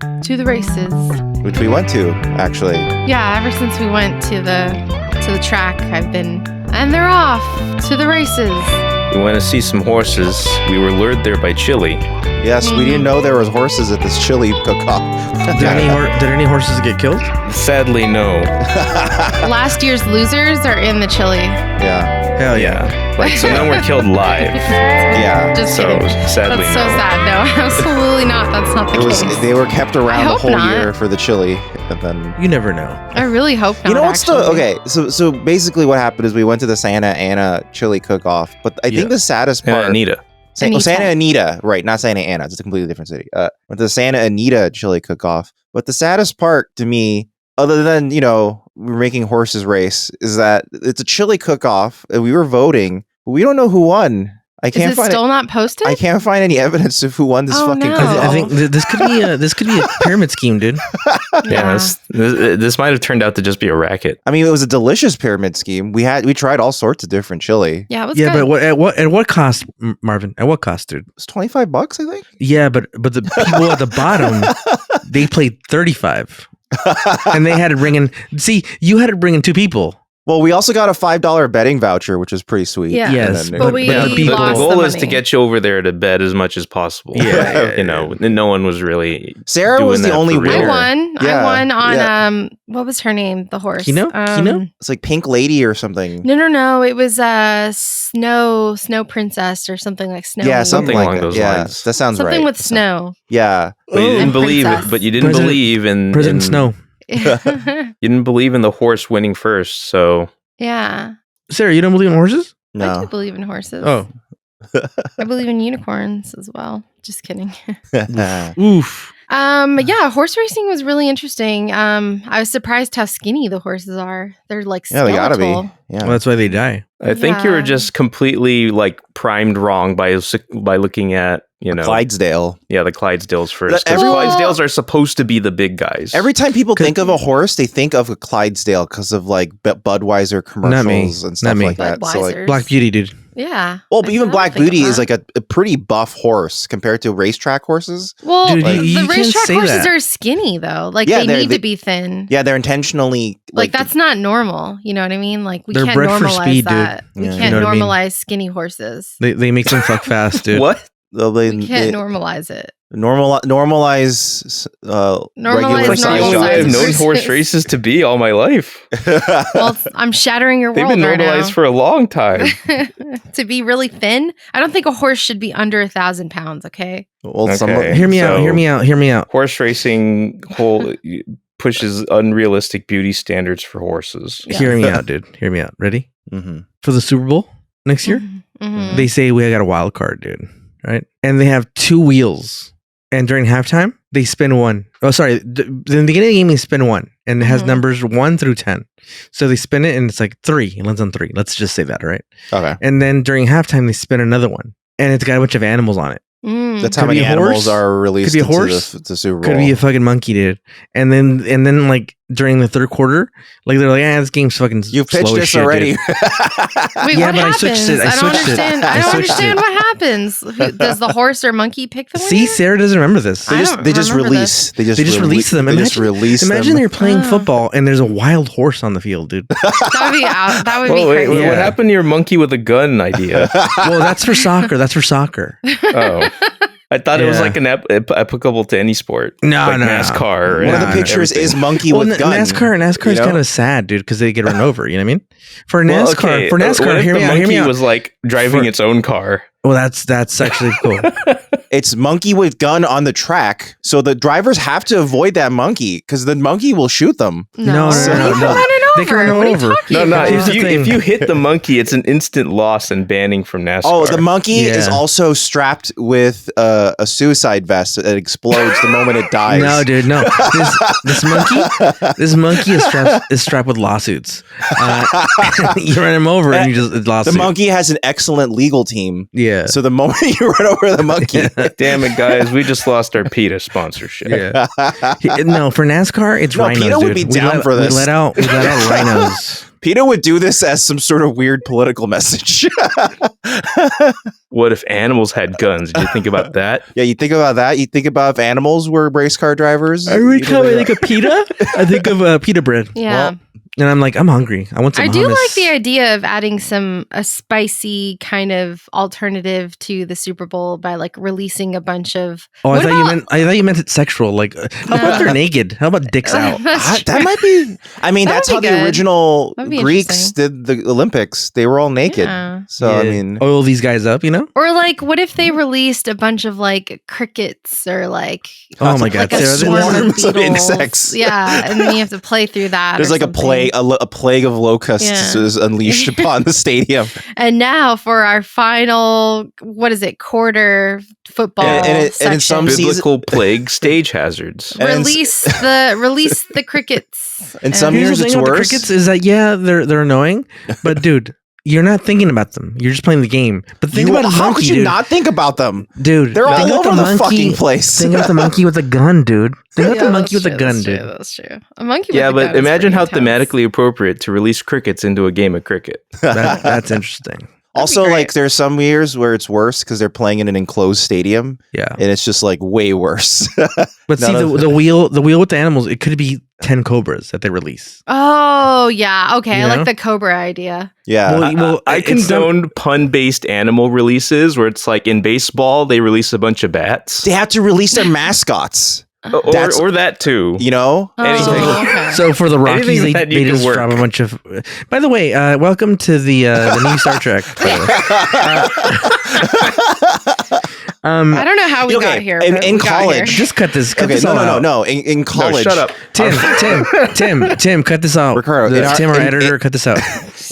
To the races. Which we went to, actually. Yeah, ever since we went to the track, and they're off to the races. We went to see some horses. We were lured there by chili. Yes, we didn't know there was horses at this chili cook-off. Did any horses get killed? Sadly, no. Last year's losers are in the chili. Yeah. Hell yeah. Like, some of them were killed live. Yeah. Just So, kidding. sadly, That's so no. sad. No, absolutely not. That's not the case. They were kept around the hope whole not. year for the chili, and then You never know. I really hope not. you know what's actually. okay? So basically, what happened is we went to the Santa Ana chili cook-off, but I think the saddest part. Anita. Santa Anita, right? Not Santa Ana. It's a completely different city. Went to the Santa Anita chili cook-off, but the saddest part to me, other than we're making horses race, is that it's a chili cook-off, and we were voting, but we don't know who won. I can't Is it find still not posted? I can't find any evidence of who won this Oh, fucking no. cook-off. I think this could be a pyramid scheme, dude. Yeah, this might have turned out to just be a racket. I mean, it was a delicious pyramid scheme. We tried all sorts of different chili. Yeah, it was Yeah, good. but at what cost, Marvin? At what cost, dude? It was $25, I think. Yeah, but the people at the bottom, they played 35, and they had to bring in. See, you had to bring in 2 people. Well, we also got a $5 betting voucher, which was pretty sweet. Yeah. Yes, And then- but we the people- The lost goal the is to money. get you over there to bet as much as possible. Yeah, You know, and no one was really. Sarah doing was the that only for real. I winner. won. Yeah, I won on yeah. what was her name? The horse. Kino? Kino? It's like Pink Lady or something. No. It was Snow Princess or something like Snow. Yeah, something along like that. those Yeah, lines. that sounds right. Something with snow. Yeah. But you didn't And believe it. princess. But you didn't believe in President Snow. You didn't believe in the horse winning first. So Yeah. Sarah, you don't believe in horses? I do No. believe in horses. Oh, I believe in unicorns as well. Just kidding. oof. Yeah, horse racing was really interesting. I was surprised how skinny the horses are. They're like Yeah, they gotta be. skeletal. Yeah. Well, that's why they die. I think you were Yeah. just completely like primed wrong by looking at Clydesdale. the Clydesdales first. 'Cause Everyone- Clydesdales are supposed to be the big guys. Every time people think of a horse, they think of a Clydesdale because of like Budweiser commercials and stuff Not me. like that. So like, Budweisers. Black Beauty, dude. Yeah. well, but even I Black don't think Beauty of is that. like a pretty buff horse compared to racetrack horses. Well, Dude, you the can't racetrack say horses that. are skinny though. Like Yeah, they they're- need they- to be thin. Yeah, they're intentionally Like that's not normal. You know what I mean? Like we They're can't bred for normalize speed, dude. that. We Yeah. can't You know what I mean? normalize skinny horses. They make them fuck fast, dude. What? We can't normalize it. normalize Normalize regular That's the size only way I've sized known horses. horse races to be all my life. Well, I'm shattering your They've world been right normalized now. for a long time. To be really thin, I don't think a horse should be under 1,000 pounds. Okay. Well, Okay. Hear me out. So- Hear me out. Hear me out. Horse racing pushes unrealistic beauty standards for horses. Yeah. Hear me out, dude. Hear me out. Ready? Mhm. For the Super Bowl next year, Mhm. they say we got a wild card, dude. Right? And they have 2 wheels. And during halftime, they spin 1. Oh, sorry. In the beginning of the game, they spin 1. And it has Mhm. numbers 1 through 10. So they spin it and it's like 3. It lands on 3. Let's just say that, right? Okay. And then during halftime, they spin another one. And it's got a bunch of animals on it. Mm. That's Could how be many a animals horse. are released Could be a into horse. the Super Bowl. Could be a fucking monkey, dude. And then like during the third quarter, like they're like, this game's fucking You pitched slow as this shit, already. dude." Wait, Yeah, what but I happens? switched it. I don't switched it. understand. I I don't switched understand it. what happens. Does the horse or monkey pick the winner? See, Sarah doesn't remember this. I They don't just remember release. They just release them. They just Imagine- release Imagine them. they're playing Oh. football and there's a wild horse on the field, dude. That would be out. That would be Whoa, wait, crazy. Yeah. what happened to your monkey with a gun idea? Well, that's for soccer. That's for soccer. Oh. I thought it was Yeah. like applicable to any sport. No, like no, no. NASCAR. One of the Nah, pictures everything. is monkey Well, with gun. NASCAR is you know? kind of sad, dude, because they get run over. You know what I mean? For Well, NASCAR, okay, for what NASCAR, if hear the me out. Hear me monkey out. was like driving For- its own car. Well, that's actually cool. It's monkey with gun on the track, so the drivers have to avoid that monkey because the monkey will shoot them. No, So no, they can no. run it They can over. run What are you over. talking No, no. about? Here's the thing. If you hit the monkey, it's an instant loss and banning from NASCAR. Oh, the monkey is Yeah. also strapped with a suicide vest that explodes the moment it dies. No, dude, no. This monkey is strapped with lawsuits. You run him over and you just it's The lawsuit. monkey has an excellent legal team. Yeah. So the moment you run over the monkey, Damn it, guys. We just lost our PETA sponsorship. Yeah. No, for NASCAR, it's No, rhinos. PETA would dude. be down for this. We let out rhinos. PETA would do this as some sort of weird political message. What if animals had guns? Did you think about that? Yeah, you think about that. You think about if animals were race car drivers. Every time I think of pita, I think of pita bread. Yeah. Well, And I'm like, I'm hungry. I want some I do hummus. like the idea of adding a spicy kind of alternative to the Super Bowl by like releasing a bunch of. Oh, What I thought you meant it sexual. Like, how about they're naked? How about dicks out? That's that true. might be. I mean, That that's would how be the good. original That'd be Greeks did the Olympics. They were all naked. Yeah. So I Yeah. mean, Oil these guys up, you know? Or like, what if they released a bunch of like crickets or like Oh my God, like a Sarah, swarm of swarms of beetles? insects. Yeah, and then you have to play through that. there's or like a something. plague of locusts Yeah. is unleashed upon the stadium. And now for our final, what is it, quarter football And in section. some season- Biblical plague stage hazards. And in- release the crickets. In some And- years Here's the it's thing with the worse. crickets is that they're annoying, but dude, you're not thinking about them. You're just playing the game. But think about a how monkey, could you dude. not think about them? Dude, They're think all about over the fucking place. Think about the monkey with a gun, dude. Think about Yeah, the monkey that's with a true, gun, that's dude. true, that's true. A monkey Yeah, with a but gun is imagine how pretty intense. thematically appropriate to release crickets into a game of cricket. That's interesting. Also, great. like there's some years where it's worse because they're playing in an enclosed stadium, Yeah. and it's just like way worse. But see, None of- the wheel with the animals, it could be 10 cobras that they release. Oh, yeah. Okay. You I know? like the Cobra idea. Yeah, Well, I it's not- condone pun-based animal releases where it's like in baseball they release a bunch of bats, they have to release their mascots. That's- or that too. You know, Anything. Oh, okay. So for the Rockies, Anything they that you can just work. drop a bunch of. By the way, welcome to the new Star Trek. by the way. I don't know how we got here. in but we got college- here. Just cut this. Cut okay, this all out. no. In college, shut up. Tim, cut this out. Ricardo, Tim, our editor, cut this out.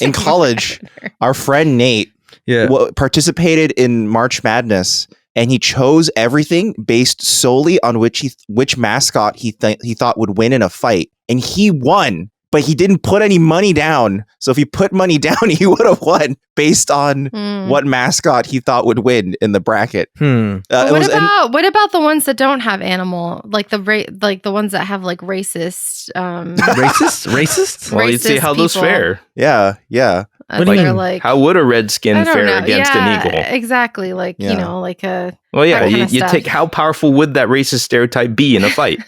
in college, our friend Nate Yeah. participated in March Madness, and he chose everything based solely on which mascot he thought would win in a fight, and he won. But he didn't put any money down. So if he put money down, he would have won based on Hmm. what mascot he thought would win in the bracket. Hmm. But It what was- and- about the ones that don't have animal, like the ones that have like racist, Racist? Well, you'd see racist how those people. fare. yeah. What do you they're mean? like, How would a redskin I don't fare know. against Yeah, an eagle? exactly. Like Yeah. you know, like a Well, yeah, that you, kinda you stuff. take how powerful would that racist stereotype be in a fight?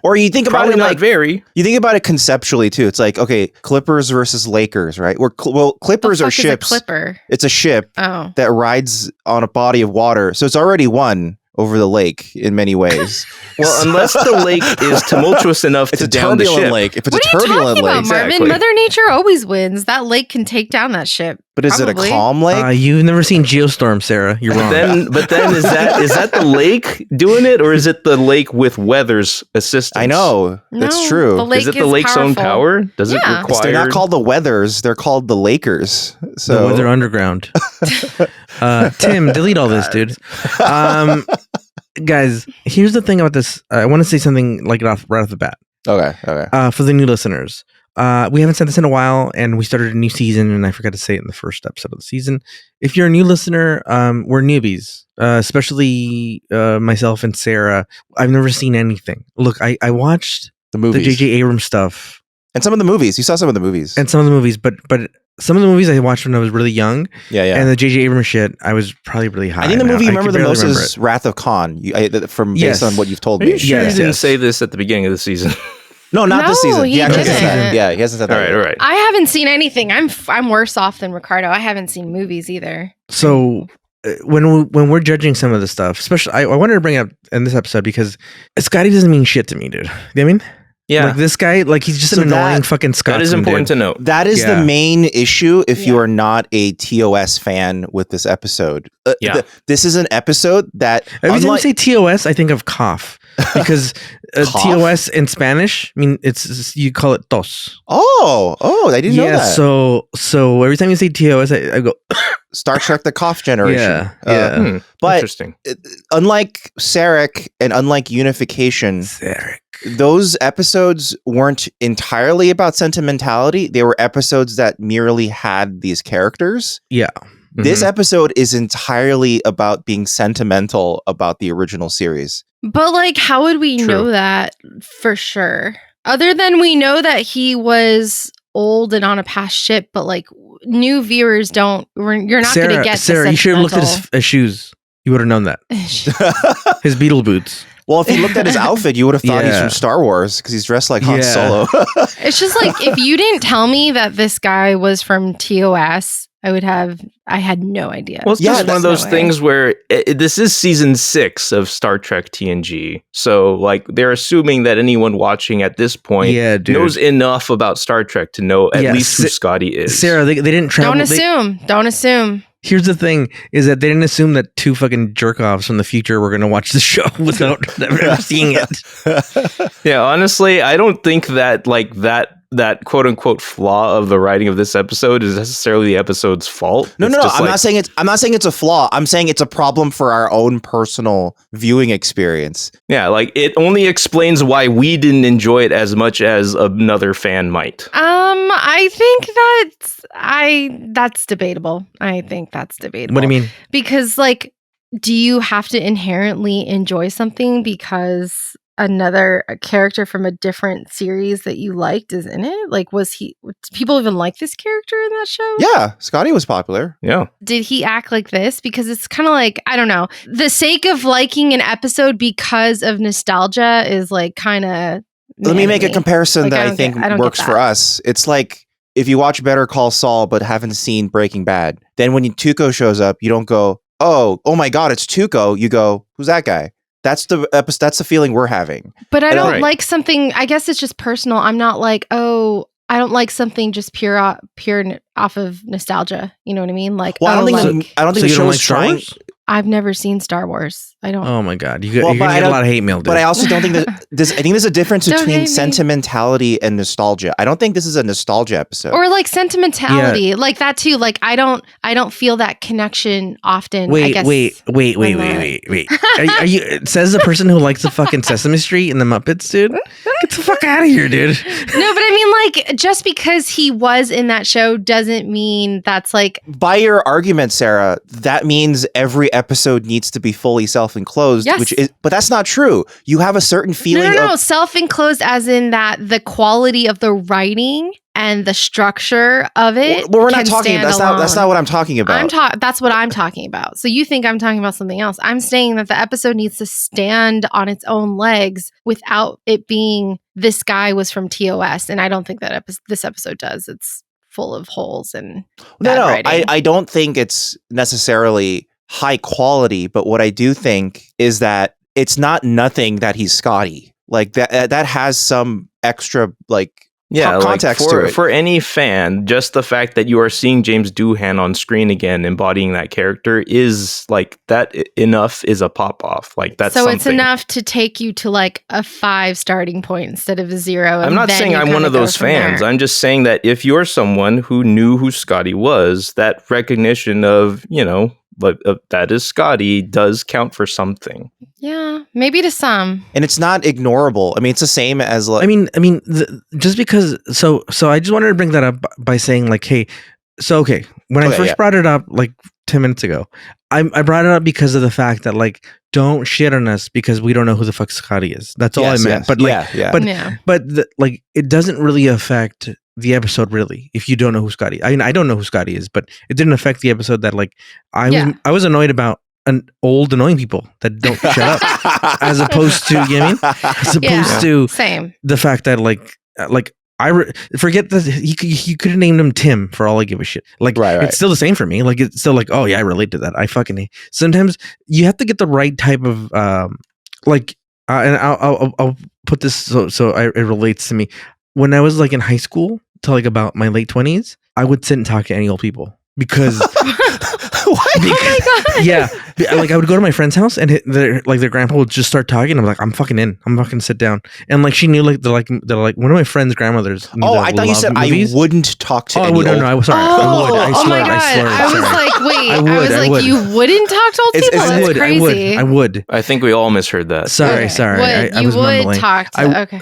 Or you think about Probably it not like very. you think about it conceptually too. It's like, okay, Clippers versus Lakers, right? Clippers the are fuck is a ships. clipper. It's a ship Oh, that rides on a body of water. So it's already won over the lake in many ways. Well, unless the lake is tumultuous enough It's to a down the turbulent ship. lake. If it's what a are you turbulent talking lake, about, Marvin? exactly. Mother Nature always wins. That lake can take down that ship. but is Probably. it a calm lake? You've never seen Geostorm, Sarah. You're wrong. But then is that the lake doing it, or is it the lake with weather's assistance? I know. That's No, true. the lake Is it the is lake's own powerful. power? Does it Yeah. require? They're not called the Weathers. They're called the Lakers. The So Weather Underground. Tim, delete all this, dude. Guys, here's the thing about this. I want to say something like right off the bat. okay. For the new listeners. We haven't said this in a while, and we started a new season, and I forgot to say it in the first episode of the season. If you're a new listener, we're newbies, especially myself and Sarah. I've never seen anything. Look, I watched The the movies J.J. Abrams stuff and some of the movies. You saw some of the movies. and some of the movies, but some of the movies I watched when I was really young, yeah. and the J.J. Abrams shit, I was probably really high. I think the man. movie you I remember could the barely most remember is it. Wrath of Khan. From Yes. based on what you've told Are me. you sure Yes, you didn't yes. say this at the beginning of the season? No, not this No, season. he hasn't said that. didn't. Yeah, he hasn't said all that. right, yet. all right. I haven't seen anything. I'm worse off than Ricardo. I haven't seen movies either. So when we're judging some of the stuff, especially I wanted to bring up in this episode because Scotty doesn't mean shit to me, dude. You know what I mean? Yeah, Like this guy, like he's just So an annoying that- fucking Scotsman. that is important dude. to note. That is Yeah. the main issue if you Yeah. are not a TOS fan with this episode. Yeah. This is an episode that Every time you unlike- say TOS, I think of cough because Cough? TOS in Spanish, I mean, it's you call it tos. Oh, I didn't know Yeah. that. So every time you say TOS, I go, Star Trek: The Cough Generation. yeah, Uh, yeah. but Interesting. unlike Sarek and unlike Unification, those episodes weren't entirely about sentimentality. They were episodes that merely had these characters. Yeah. This Mhm. episode is entirely about being sentimental about the original series. But like, how would we True. know that for sure? Other than we know that he was old and on a past ship, but like new viewers don't. You're not going to get Sarah. You should have looked at his shoes. You would have known that his Beetle boots. Well, if you looked at his outfit, you would have thought he's from Star Wars because he's dressed like Han Solo. It's just like if you didn't tell me that this guy was from TOS, I had no idea. Well, it's just one of those things where this is season 6 of Star Trek TNG. So, like, they're assuming that anyone watching at this point knows enough about Star Trek to know at least who Scotty is. Sarah, they didn't travel. Don't assume. Here's the thing, is that they didn't assume that 2 fucking jerk-offs from the future were going to watch the show without ever seeing it. Yeah, honestly, I don't think that, like, that quote-unquote flaw of the writing of this episode is necessarily the episode's fault. No. I'm not saying it's a flaw. I'm saying it's a problem for our own personal viewing experience. Yeah, like, it only explains why we didn't enjoy it as much as another fan might. I think that's debatable. I think that's debatable. What do you mean? Because, like, do you have to inherently enjoy something because a character from a different series that you liked is in it? Like, people even like this character in that show? Yeah, Scotty was popular. Yeah. Did he act like this? Because it's kind of like, I don't know, the sake of liking an episode because of nostalgia is like kind of... Let me make a comparison that I think works for us. It's like if you watch Better Call Saul but haven't seen Breaking Bad, then when Tuco shows up, you don't go, oh my God, it's Tuco. You go, who's that guy? That's the feeling we're having. But I don't like something. I guess it's just personal. I'm not like, I don't like something just pure off of nostalgia. You know what I mean? Like, well, I don't think the show is trying. I've never seen Star Wars. I don't. Oh my God, you're gonna get a lot of hate mail. Dude. But I also don't think that I think there's a difference between sentimentality and nostalgia. I don't think this is a nostalgia episode. Or like sentimentality, like that too. Like I don't feel that connection often. Wait. Are you? It says the person who likes the fucking Sesame Street and the Muppets, dude. Get the fuck out of here, dude. No, but I mean, like, just because he was in that show doesn't mean that's like. By your argument, Sarah, that means every episode needs to be fully self-enclosed, but that's not true. You have a certain feeling. No, self-enclosed as in that the quality of the writing and the structure of it. Well, we're not talking. That's not what I'm talking about. That's what I'm talking about. So you think I'm talking about something else? I'm saying that the episode needs to stand on its own legs without it being this guy was from TOS, and I don't think that this episode does. It's full of holes and writing. I don't think it's necessarily high quality, but what I do think is that it's not nothing that he's Scotty. Like that has some extra context to it. For any fan, just the fact that you are seeing James Doohan on screen again embodying that character is like that enough is a pop off. Like that's so something. It's enough to take you to like a 5 starting point instead of a 0. I'm not saying I'm one of those fans. I'm just saying that if you're someone who knew who Scotty was, that recognition of, that is Scotty does count for something. Yeah, maybe to some. And it's not ignorable. I mean, it's the same as like. Just because. So I just wanted to bring that up by saying like, hey, when I first brought it up like 10 minutes ago, I brought it up because of the fact that like, don't shit on us because we don't know who the fuck Scotty is. That's all I meant. Yes. But it doesn't really affect the episode really if you don't know who Scotty. I mean, I don't know who Scotty is, but it didn't affect the episode that like I was annoyed about annoying people that don't shut up as opposed to same. The fact that forget that he could have named him Tim for all I give a shit. Like it's still the same for me. Like it's still like, oh yeah, I relate to that. I fucking hate. Sometimes you have to get the right type of and I'll put this so it relates to me. When I was like in high school to like about my late 20s, I would sit and talk to any old people because oh my God. Yeah, like I would go to my friend's house and their grandpa would just start talking. I'm like, I'm fucking in. I'm fucking sit down. And like she knew they're like one of my friend's grandmothers. I thought you said movies. I wouldn't talk to. I would. No, I was sorry. I would. I swear. I was like, wait. I was like, you wouldn't talk to old people? That's crazy. I would. I think we all misheard that. Sorry. I was mumbling. Talk to. Okay.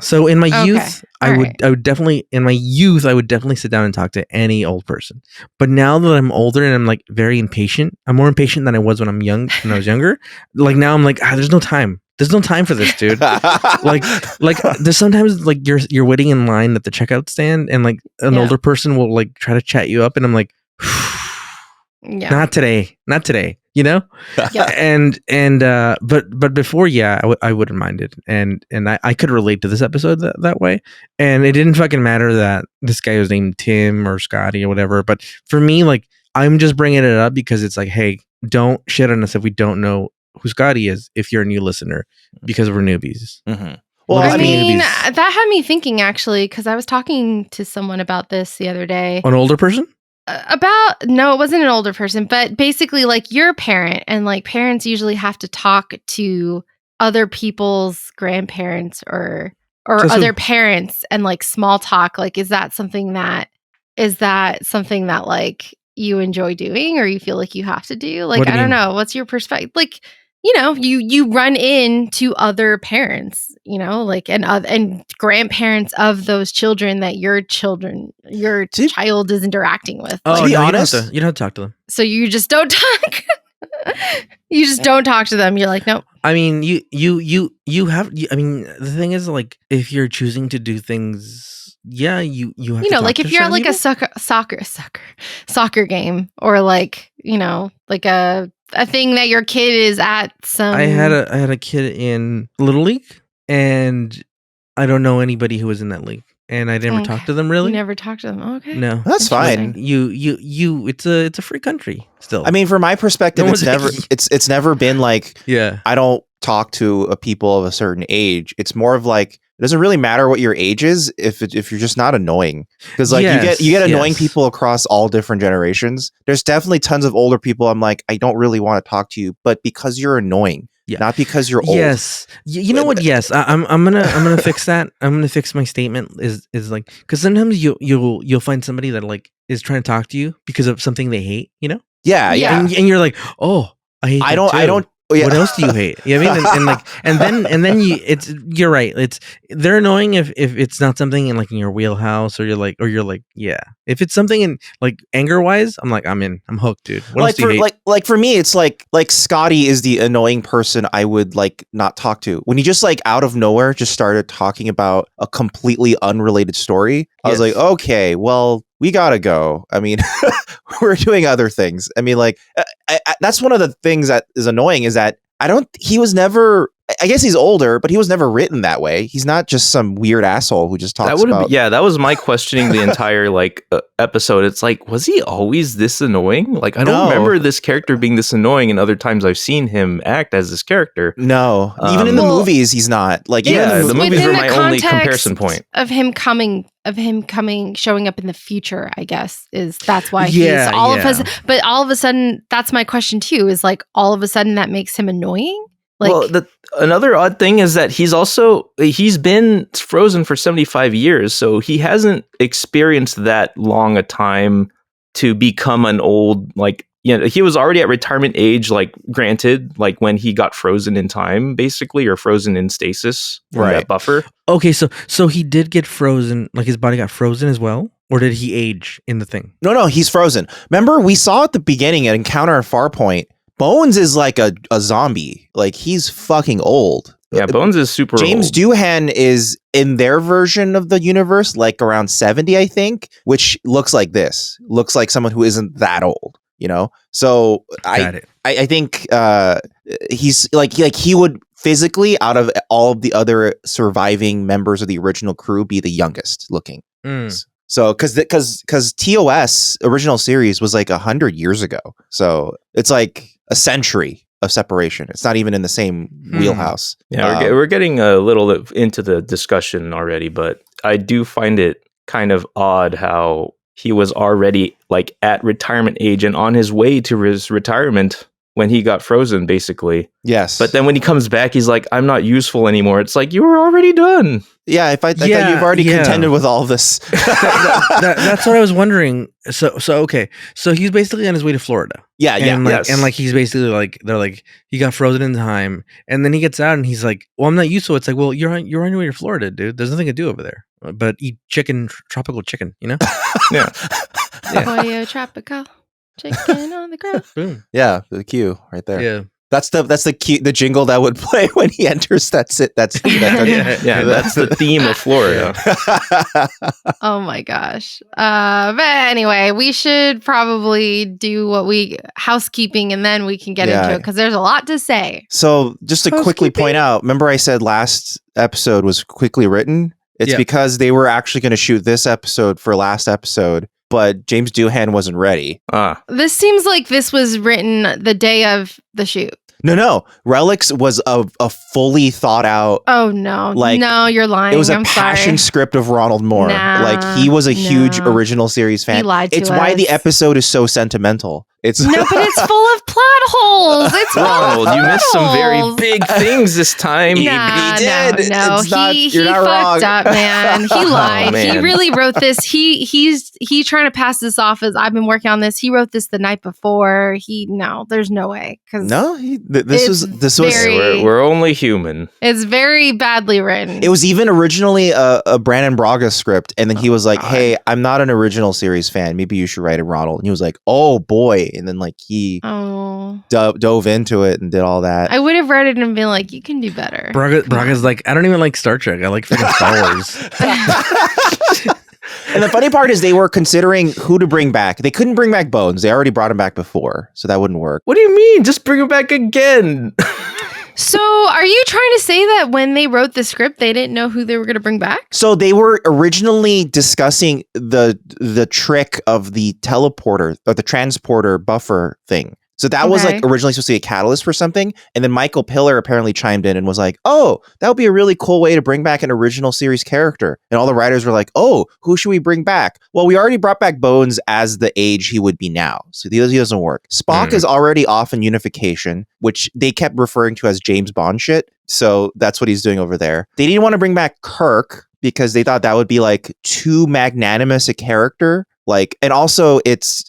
So in my youth, I would definitely, in my youth, I would definitely sit down and talk to any old person. But now that I'm older and I'm like very impatient, I'm more impatient than I was when I was younger. Like now I'm like, there's no time. There's no time for this, dude. like there's sometimes like you're waiting in line at the checkout stand and like an older person will like try to chat you up and I'm like, not today, you know? But before, I wouldn't mind it. And I could relate to this episode that way. And it didn't fucking matter that this guy was named Tim or Scotty or whatever. But for me, like, I'm just bringing it up because it's like, hey, don't shit on us if we don't know who Scotty is if you're a new listener, because we're newbies. Mm-hmm. Well, I mean, that had me thinking actually, because I was talking to someone about this the other day. An older person? No, it wasn't an older person, but basically like you're a parent and like parents usually have to talk to other people's grandparents or other parents and like small talk. Like, is that something that like you enjoy doing or you feel like you have to do? Like, I don't know. What's your perspective? Like, you know, you run into other parents, you know, like and grandparents of those children that your child is interacting with. Oh, like, to be honest, you don't have to talk to them. So you just don't talk. You just don't talk to them. You're like, nope. I mean, you have. I mean, the thing is, like, if you're choosing to do things, you have. You know, like if you're at like a soccer game or like, you know, like a thing that your kid is at some. I had a kid in Little League, and I don't know anybody who was in that league, and I never talked to them really. You never talked to them. Oh, okay, no, that's fine. You. It's a free country still. I mean, from my perspective, it's never been like I don't talk to people of a certain age. It's more of like it doesn't really matter what your age is if you're just not annoying, because like you get annoying people across all different generations. There's definitely tons of older people. I'm like, I don't really want to talk to you, but because you're annoying. Yeah. Not because you're old. Yes. You know what? Yes. I'm gonna fix that. I'm gonna fix my statement is like, because sometimes you'll find somebody that like is trying to talk to you because of something they hate, you know? Yeah. And you're like, oh, I hate I don't what else do you hate? You know what I mean? And then you're right. They're annoying if it's not something in like in your wheelhouse or you're like if it's something in like anger wise, I'm like, I'm hooked, dude. What else do you hate? Like for me, it's like Scotty is the annoying person I would like not talk to. When he just like out of nowhere just started talking about a completely unrelated story, I was like, okay, well, we gotta go. I mean, we're doing other things. I mean, like, that's one of the things that is annoying is that he was never, I guess he's older, but he was never written that way. He's not just some weird asshole who just talks about. That was my questioning the entire like episode. It's like, was he always this annoying? Like, I don't remember this character being this annoying, and other times I've seen him act as this character. No, even in the movies, he's not. Like, the movies were my only comparison point of him showing up in the future. I guess that's why he's all of us. But all of a sudden, that's my question too. Is like all of a sudden that makes him annoying. Like, well, another odd thing is that he's been frozen for 75 years, so he hasn't experienced that long a time to become an old, like, you know, he was already at retirement age, like, granted, like when he got frozen in time, basically, or frozen in stasis from that buffer. Okay, so he did get frozen, like his body got frozen as well? Or did he age in the thing? No, he's frozen. Remember, we saw at the beginning at Encounter at Farpoint, Bones is like a zombie. Like, he's fucking old. Yeah, Bones is super James old. Doohan is in their version of the universe, like around 70, I think, which looks like this. Looks like someone who isn't that old, you know? So I think he's like he would physically, out of all of the other surviving members of the original crew, be the youngest looking. So, because TOS original series was like 100 years ago. So it's like a century of separation. It's not even in the same wheelhouse. Yeah, we're getting a little into the discussion already, but I do find it kind of odd how he was already like at retirement age and on his way to his retirement when he got frozen, basically. Yes. But then when he comes back, he's like, I'm not useful anymore. It's like, you were already done. Yeah, I thought you've already contended with all this. That's what I was wondering. So okay. So he's basically on his way to Florida. And he's basically like, they're like, he got frozen in time. And then he gets out and he's like, well, I'm not useful. It's like, well, you're on your way to Florida, dude. There's nothing to do over there. but eat chicken, tropical chicken. You know? Yeah. Pollo tropical chicken on the grill. Boom. Yeah, the cue right there. Yeah. That's the jingle that would play when he enters that's That's the theme of Florida. Oh my gosh. But anyway, we should probably do housekeeping, and then we can get into it because there's a lot to say. So just to quickly point out, remember I said last episode was quickly written? It's because they were actually going to shoot this episode for last episode, but James Doohan wasn't ready. This seems like this was written the day of the shoot. No. Relics was a fully thought out. Oh no! No, you're lying. It was a passion script of Ronald Moore. Nah, he was a huge original series fan. He lied to it's us. why the episode is so sentimental. It's no, but it's full of plot holes. It's Ronald, you missed some very big things this time. He did. No, he fucked up, man. He lied. Man. He really wrote this. He's trying to pass this off as I've been working on this. He wrote this the night before. There's no way. This was. We're only human. It's very badly written. It was even originally a Brandon Braga script, and then he was like, "Hey, I'm not an original series fan. Maybe you should write it, Ronald." And he was like, "Oh boy." And then he dove into it and did all that. I would have read it and been like, you can do better. Braga's like, I don't even like Star Trek. I like freaking Star Wars. And the funny part is they were considering who to bring back. They couldn't bring back Bones. They already brought him back before, so that wouldn't work. What do you mean? Just bring him back again. So are you trying to say that when they wrote the script, they didn't know who they were going to bring back? So they were originally discussing the trick of the teleporter or the transporter buffer thing. So that was originally supposed to be a catalyst for something. And then Michael Piller apparently chimed in and was like, oh, that would be a really cool way to bring back an original series character. And all the writers were like, oh, who should we bring back? Well, we already brought back Bones as the age he would be now. So he doesn't work. Spock is already off in Unification, which they kept referring to as James Bond shit. So that's what he's doing over there. They didn't want to bring back Kirk because they thought that would be too magnanimous a character. And also it's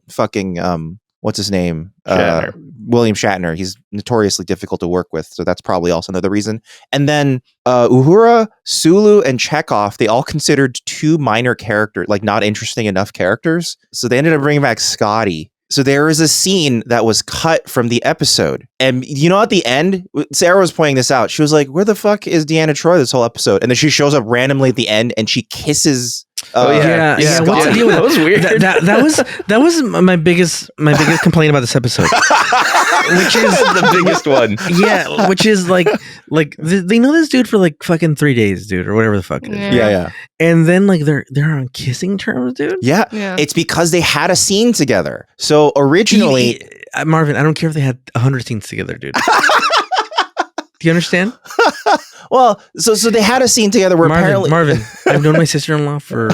fucking what's his name? William Shatner. He's notoriously difficult to work with, so that's probably also another reason. And then Uhura, Sulu, and Chekhov, they all considered two minor characters, not interesting enough characters. So they ended up bringing back Scotty. So there is a scene that was cut from the episode. And at the end, Sarah was pointing this out. She was like, where the fuck is Deanna Troi this whole episode? And then she shows up randomly at the end and she kisses What's the deal with that? Was weird. That was my biggest complaint about this episode, which is the biggest one. Yeah, which is they know this dude for fucking 3 days, dude, or whatever the fuck it is. Yeah. And then they're on kissing terms, dude. Yeah. It's because they had a scene together. So originally, Marvin, I don't care if they had 100 scenes together, dude. Do you understand? Well, so they had a scene together where Marvin, I've known my sister-in-law for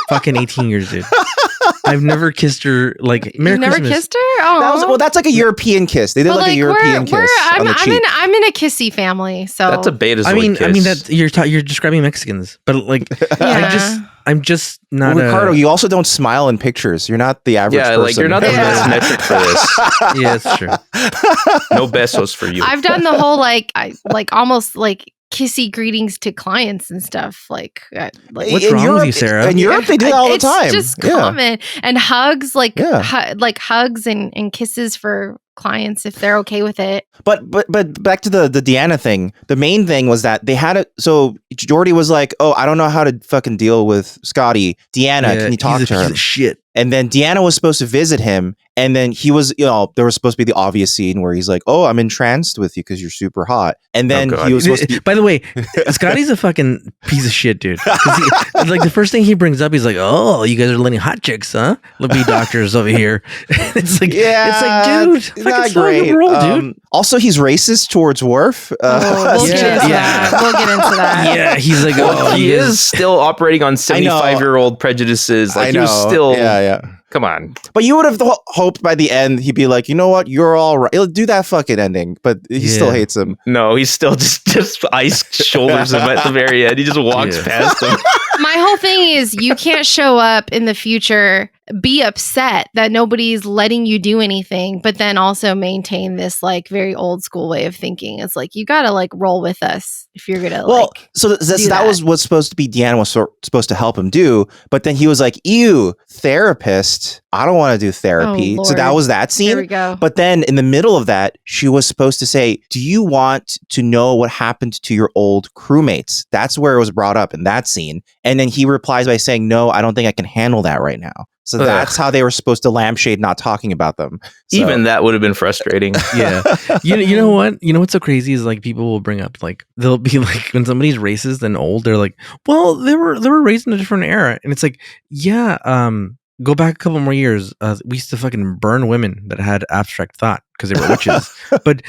fucking 18 years, dude. I've never kissed her. Merry You've never Christmas. kissed her? Oh, that's a European kiss. They did a European kiss on the cheek. I'm in a kissy family, so that's a beta. I mean that you're describing Mexicans, but I'm just not. Well, Ricardo, you also don't smile in pictures. You're not the average person. You're not the best metric for this. Yeah, it's true. No besos for you. I've done the whole almost kissy greetings to clients and stuff. What's wrong with you, Sarah? In Europe, they do that all the time. It's just common. And hugs, hugs and kisses for clients if they're okay with it. But back to the Deanna thing. The main thing was that they had it. So Jordy was like, "Oh, I don't know how to fucking deal with Scotty. Deanna, can you talk to her?" Shit. And then Deanna was supposed to visit him, and then he was, there was supposed to be the obvious scene where he's like, "Oh, I'm entranced with you because you're super hot." And then he was supposed to be. By the way, Scotty's a fucking piece of shit, dude. The first thing he brings up, he's like, "Oh, you guys are letting hot chicks, huh? Let me doctors over here." It's like, dude, fucking great. Roll, dude. Also, he's racist towards Worf. We'll get into that. Yeah, he's like, he is still operating on 75-year-old prejudices. He was still. Yeah. Come on. But you would have hoped by the end he'd be like, you know what, you're all right. He'll do that fucking ending, but he still hates him. No, he's still just ice shoulders him at the very end. He just walks past him. My whole thing is you can't show up in the future be upset that nobody's letting you do anything, but then also maintain this like very old school way of thinking. It's like, you got to like roll with us if you're going to so that was what's supposed to be Deanna was supposed to help him do. But then he was like, ew, therapist. I don't want to do therapy. Oh, so that was that scene. There we go. But then in the middle of that, she was supposed to say, do you want to know what happened to your old crewmates? That's where it was brought up in that scene. And then he replies by saying, no, I don't think I can handle that right now. So that's how they were supposed to lampshade not talking about them. So. Even that would have been frustrating. Yeah. You know what? You know what's so crazy is like people will bring up like they'll be like when somebody's racist and old, they're like, well, they were raised in a different era. And it's like, yeah, go back a couple more years. We used to fucking burn women that had abstract thought because they were witches. but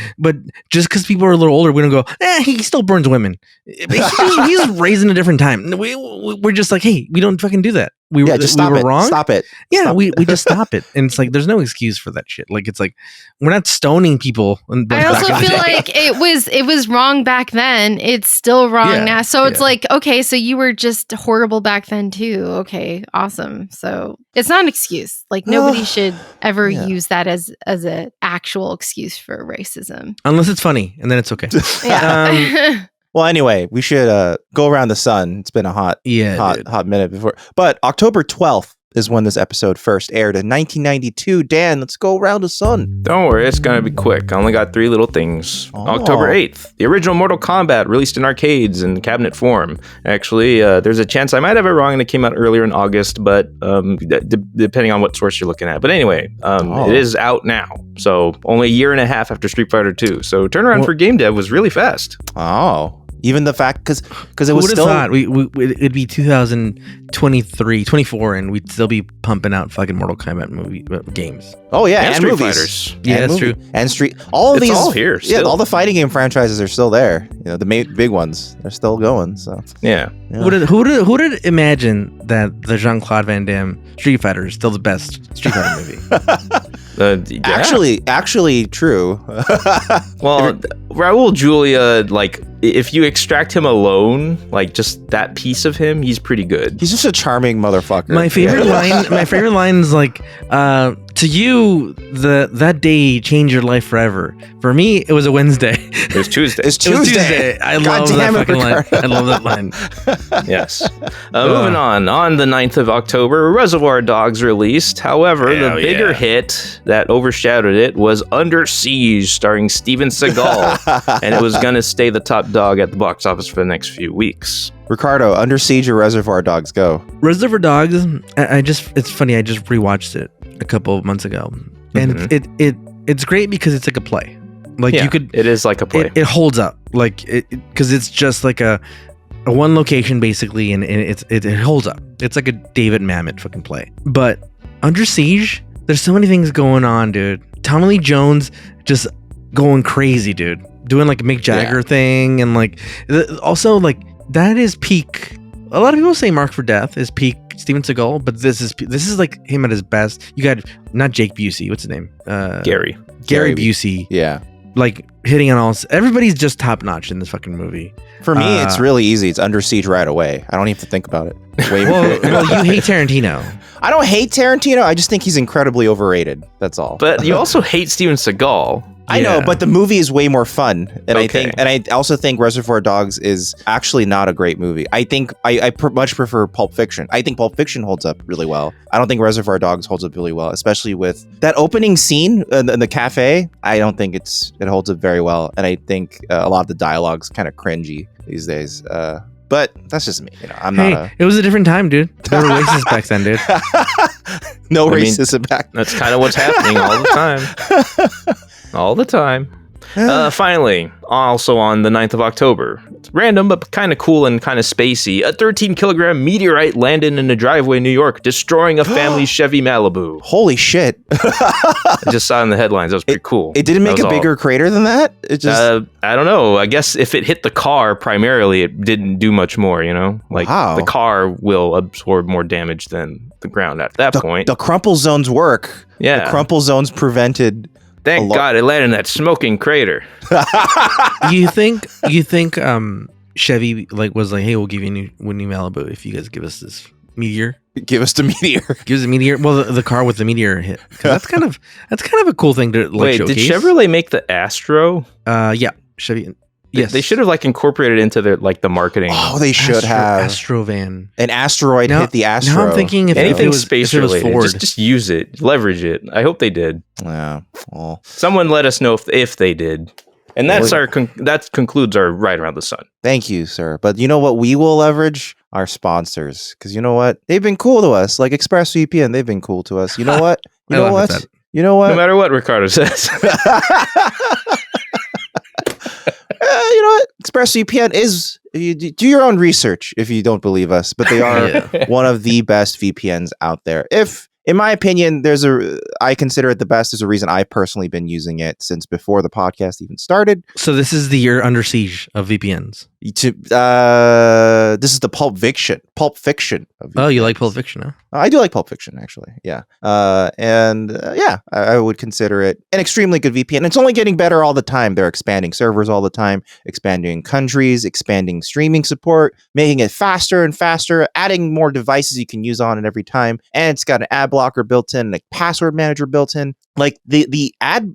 just because people are a little older, we don't go, he still burns women. He's raised in a different time. We're just like, hey, we don't fucking do that. We were wrong. Stop it. Yeah, Stop we just stop it. And it's like, there's no excuse for that shit. Like, it's like, we're not stoning people. I also feel like it was wrong back then. It's still wrong now. So it's like, okay, so you were just horrible back then too. Okay, awesome. So it's not an excuse. Like nobody should ever use that as an actual excuse for racism. Unless it's funny, and then it's okay. Yeah. Well, anyway, we should go around the sun. It's been a hot minute before. But October 12th is when this episode first aired in 1992. Dan, let's go around the sun. Don't worry, it's going to be quick. I only got 3 little things. October 8th, the original Mortal Kombat released in arcades in cabinet form. Actually, there's a chance I might have it wrong and it came out earlier in August, but depending on what source you're looking at. But anyway, it is out now. So only a year and a half after Street Fighter 2. So turnaround for game dev was really fast. Oh. Even the fact, because it was still... thought it'd be 2023, 24, and we'd still be pumping out fucking Mortal Kombat games. Oh, yeah, and Street movies. Fighters. Yeah, that's true. And all of these... It's all here, still. Yeah, all the fighting game franchises are still there. You know, the big ones, they're still going, so... Yeah. Who did imagine that the Jean-Claude Van Damme Street Fighter is still the best Street Fighter movie? Actually true. Well, Raul Julia, like, if you extract him alone, like just that piece of him, he's pretty good. He's just a charming motherfucker. My favorite line is like, to you, that day changed your life forever. For me, it was a Wednesday. It was Tuesday. It's Tuesday. I love that fucking line. I love that line. Yes. Moving on the 9th of October, Reservoir Dogs released. However, the bigger hit that overshadowed it was Under Siege, starring Steven Seagal, and it was going to stay the top dog at the box office for the next few weeks. Ricardo, Under Siege or Reservoir Dogs, go. Reservoir Dogs, it's funny, I just rewatched it a couple of months ago, and it's great because it's like a play. Like it is like a play. It holds up, like because it's just like a one location basically, and it holds up. It's like a David Mamet fucking play. But Under Siege, there's so many things going on, dude. Tommy Lee Jones just going crazy, dude. Doing like a Mick Jagger thing, and like also like that is peak. A lot of people say Mark for Death is peak Steven Seagal, but this is like him at his best. You got not Jake Busey, what's his name? Gary Busey. Yeah, like hitting on all. Everybody's just top notch in this fucking movie. For me, it's really easy. It's Under Siege right away. I don't even have to think about it. Well, you hate Tarantino. I don't hate Tarantino. I just think he's incredibly overrated. That's all. But you also hate Steven Seagal. I know, but the movie is way more fun, and I also think Reservoir Dogs is actually not a great movie. I think I much prefer Pulp Fiction. I think Pulp Fiction holds up really well. I don't think Reservoir Dogs holds up really well, especially with that opening scene in the cafe. I don't think it holds up very well, and I think a lot of the dialogue's kind of cringy these days. But that's just me. You know, it was a different time, dude. There were racists back then, dude. No racism back then. That's kind of what's happening all the time. All the time. Finally, also on the 9th of October, it's random but kind of cool and kind of spacey, a 13-kilogram meteorite landed in a driveway in New York, destroying a family's Chevy Malibu. Holy shit. I just saw it in the headlines. That was pretty cool. It didn't make a bigger crater than that? It just... I don't know. I guess if it hit the car primarily, it didn't do much more, you know? Like, the car will absorb more damage than the ground at that point. The crumple zones work. Yeah. The crumple zones prevented... Thank God it landed in that smoking crater. You think Chevy like was like, hey, we'll give you a new Malibu if you guys give us this Meteor. Give us the Meteor. Gives a Meteor. Well, the car with the Meteor hit. That's kind of a cool thing to like. Wait, showcase. did Chevrolet make the Astro? Yeah, Chevy. Yes, They should have like incorporated into their like the marketing. Oh, they should have. Astrovan. An asteroid hit the Astro. Now I'm thinking if Anything it was space if it was related, Ford. just use it, leverage it. I hope they did. Yeah. Well, Someone let us know if they did. And that's that concludes our Ride Around the Sun. thank you, sir. But you know what we will leverage? Our sponsors. Because you know what? They've been cool to us. Like ExpressVPN, they've been cool to us. You know what? You know what? You know what? No matter what Ricardo says. You know what? ExpressVPN is, you do your own research if you don't believe us, but they are one of the best VPNs out there. In my opinion, I consider it the best. There's a reason I've personally been using it since before the podcast even started. So this is the year under siege of VPNs. This is the Pulp Fiction of VPNs. Oh, you like Pulp Fiction, huh? I do like Pulp Fiction, actually. Yeah. I would consider it an extremely good VPN. It's only getting better all the time. They're expanding servers all the time, expanding countries, expanding streaming support, making it faster and faster, adding more devices you can use on it every time. And it's got an ad blocker built in, like password manager built in. Like the ad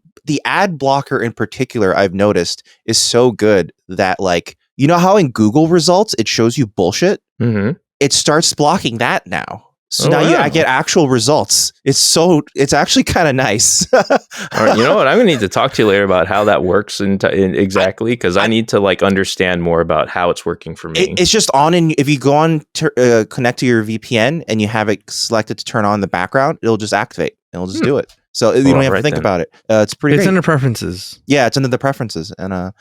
blocker in particular, I've noticed is so good that, like, you know how in Google results it shows you bullshit? Mm-hmm. It starts blocking that now. So I get actual results. It's actually kind of nice. All right, you know what? I'm going to need to talk to you later about how that works exactly, because I need to like understand more about how it's working for me. It's just on, and if you go on to connect to your VPN and you have it selected to turn on the background, it'll just activate. It'll just do it. So you don't have to think about it. It's pretty. It's great. under preferences. Yeah, it's under the preferences, and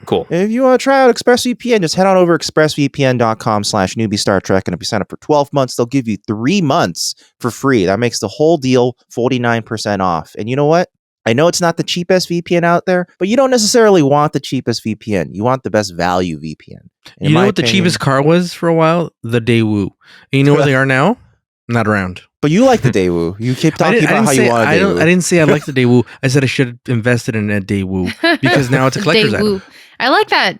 cool. If you want to try out ExpressVPN, just head on over to expressvpn.com/newbie Star Trek, and if you sign up for 12 months, they'll give you 3 months for free. That makes the whole deal 49% off. And you know what? I know it's not the cheapest VPN out there, but you don't necessarily want the cheapest VPN. You want the best value VPN. You know what the cheapest car was for a while? The Daewoo. And you know where they are now? Not around. But you like the Daewoo. You keep talking about how you want a Daewoo. I didn't say I like the Daewoo. I said I should have invested in a Daewoo because now it's a collector's item. I like that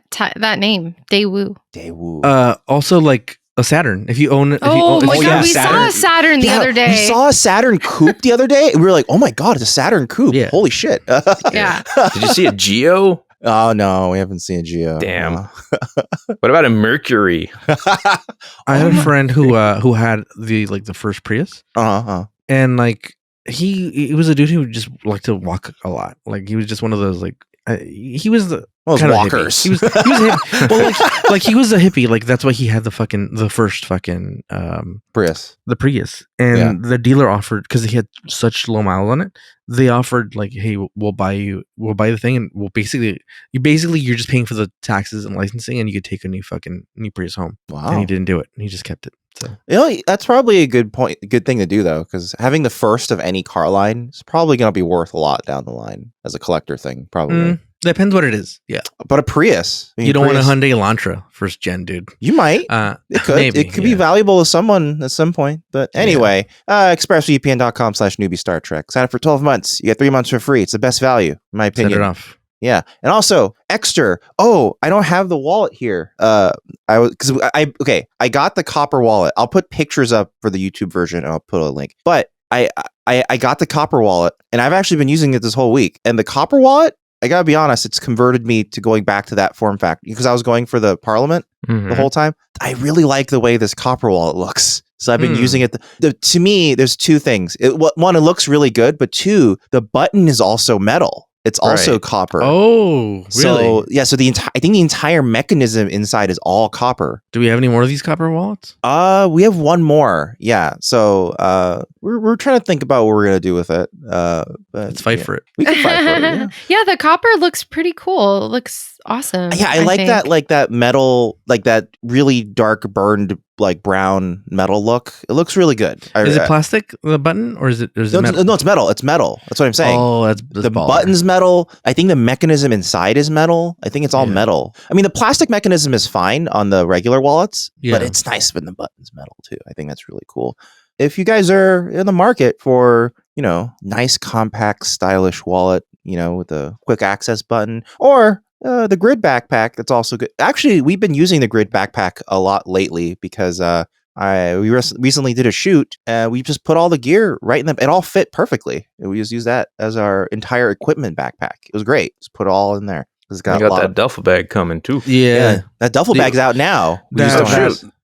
name, Daewoo. Daewoo. Also, like a Saturn. If you own it. Oh my God, we saw a Saturn the other day. We saw a Saturn coupe the other day, and we were like, "Oh my God, it's a Saturn coupe! Yeah. Holy shit!" Yeah. Did you see a Geo? Oh no, we haven't seen a Geo. Damn. What about a Mercury? I had a friend who had the first Prius. And like he was a dude who just liked to walk a lot. Like he was just one of those like he was the kind of walkers. He was a hippie. Well, like he was a hippie. Like that's why he had the first Prius. The Prius. And the dealer offered, because he had such low miles on it, they offered like, hey, we'll buy the thing, and you're just paying for the taxes and licensing, and you could take a new Prius home. Wow. And he didn't do it. He just kept it. So that's probably a good thing to do, though, because having the first of any car line is probably going to be worth a lot down the line as a collector thing. Probably depends what it is. Yeah, but a Prius, you don't want a Hyundai Elantra first gen, dude. You might. It could. Maybe, it could be valuable to someone at some point. But anyway, expressvpn.com/newbie Star Trek. Sign up for 12 months. You get 3 months for free. It's the best value, in my opinion. Set it off. Yeah, and also extra. Oh, I don't have the wallet here. I got the copper wallet. I'll put pictures up for the YouTube version, and I'll put a link. But I got the copper wallet, and I've actually been using it this whole week. And the copper wallet, I gotta be honest, it's converted me to going back to that form factor, because I was going for the Parliament the whole time. I really like the way this copper wallet looks. So I've been using it. To me, there's two things. One, it looks really good, but two, the button is also metal. It's also copper. Oh, really? So yeah, so I think the entire mechanism inside is all copper. Do we have any more of these copper wallets? We have one more. Yeah. So we're trying to think about what we're gonna do with it. But let's fight for it. We can fight for it. Yeah. Yeah, the copper looks pretty cool. It looks awesome. Yeah, I like that, like that metal, like that really dark burned, like brown metal look. It looks really good. Is it plastic, the button, or is it metal? No, it's metal. It's metal. That's what I'm saying. Oh, that's the button's metal. I think the mechanism inside is metal. I think it's all metal. I mean, the plastic mechanism is fine on the regular wallets, but it's nice when the button's metal too. I think that's really cool. If you guys are in the market for, nice, compact, stylish wallet, with a quick access button, or the Grid backpack, that's also good. Actually, we've been using the Grid backpack a lot lately because We recently did a shoot, and we just put all the gear right in them. It all fit perfectly. And we just used that as our entire equipment backpack. It was great. Just put it all in there. It's got that duffel bag coming too. Yeah. That duffel bag's out now. That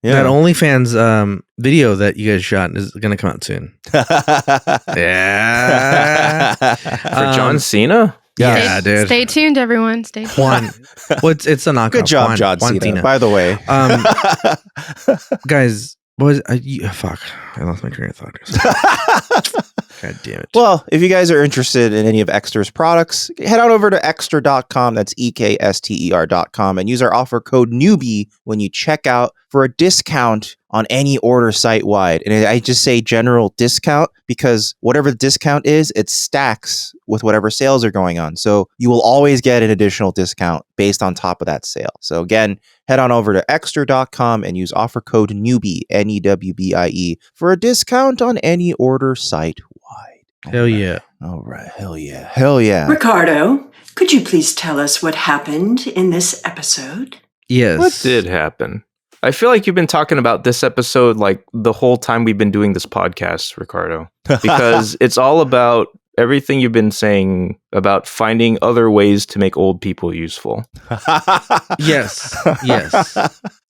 OnlyFans video that you guys shot is going to come out soon. Yeah. For John Cena? Yeah, dude. Stay tuned, everyone. Stay tuned. Well, it's a knockoff. Good job, John Cena. By the way. Guys, fuck. I lost my train of thought. God damn it. Well, if you guys are interested in any of Extra's products, head on over to extra.com. That's EKSTER.com and use our offer code Newbie when you check out for a discount on any order site-wide. And I just say general discount because whatever the discount is, it stacks with whatever sales are going on. So you will always get an additional discount based on top of that sale. So again, head on over to extra.com and use offer code Newbie, NEWBIE, for a discount on any order site-wide. Hell yeah. All right. Hell yeah. Hell yeah. Ricardo, could you please tell us what happened in this episode? Yes. What did happen? I feel like you've been talking about this episode like the whole time we've been doing this podcast, Ricardo, because it's all about everything you've been saying about finding other ways to make old people useful. Yes.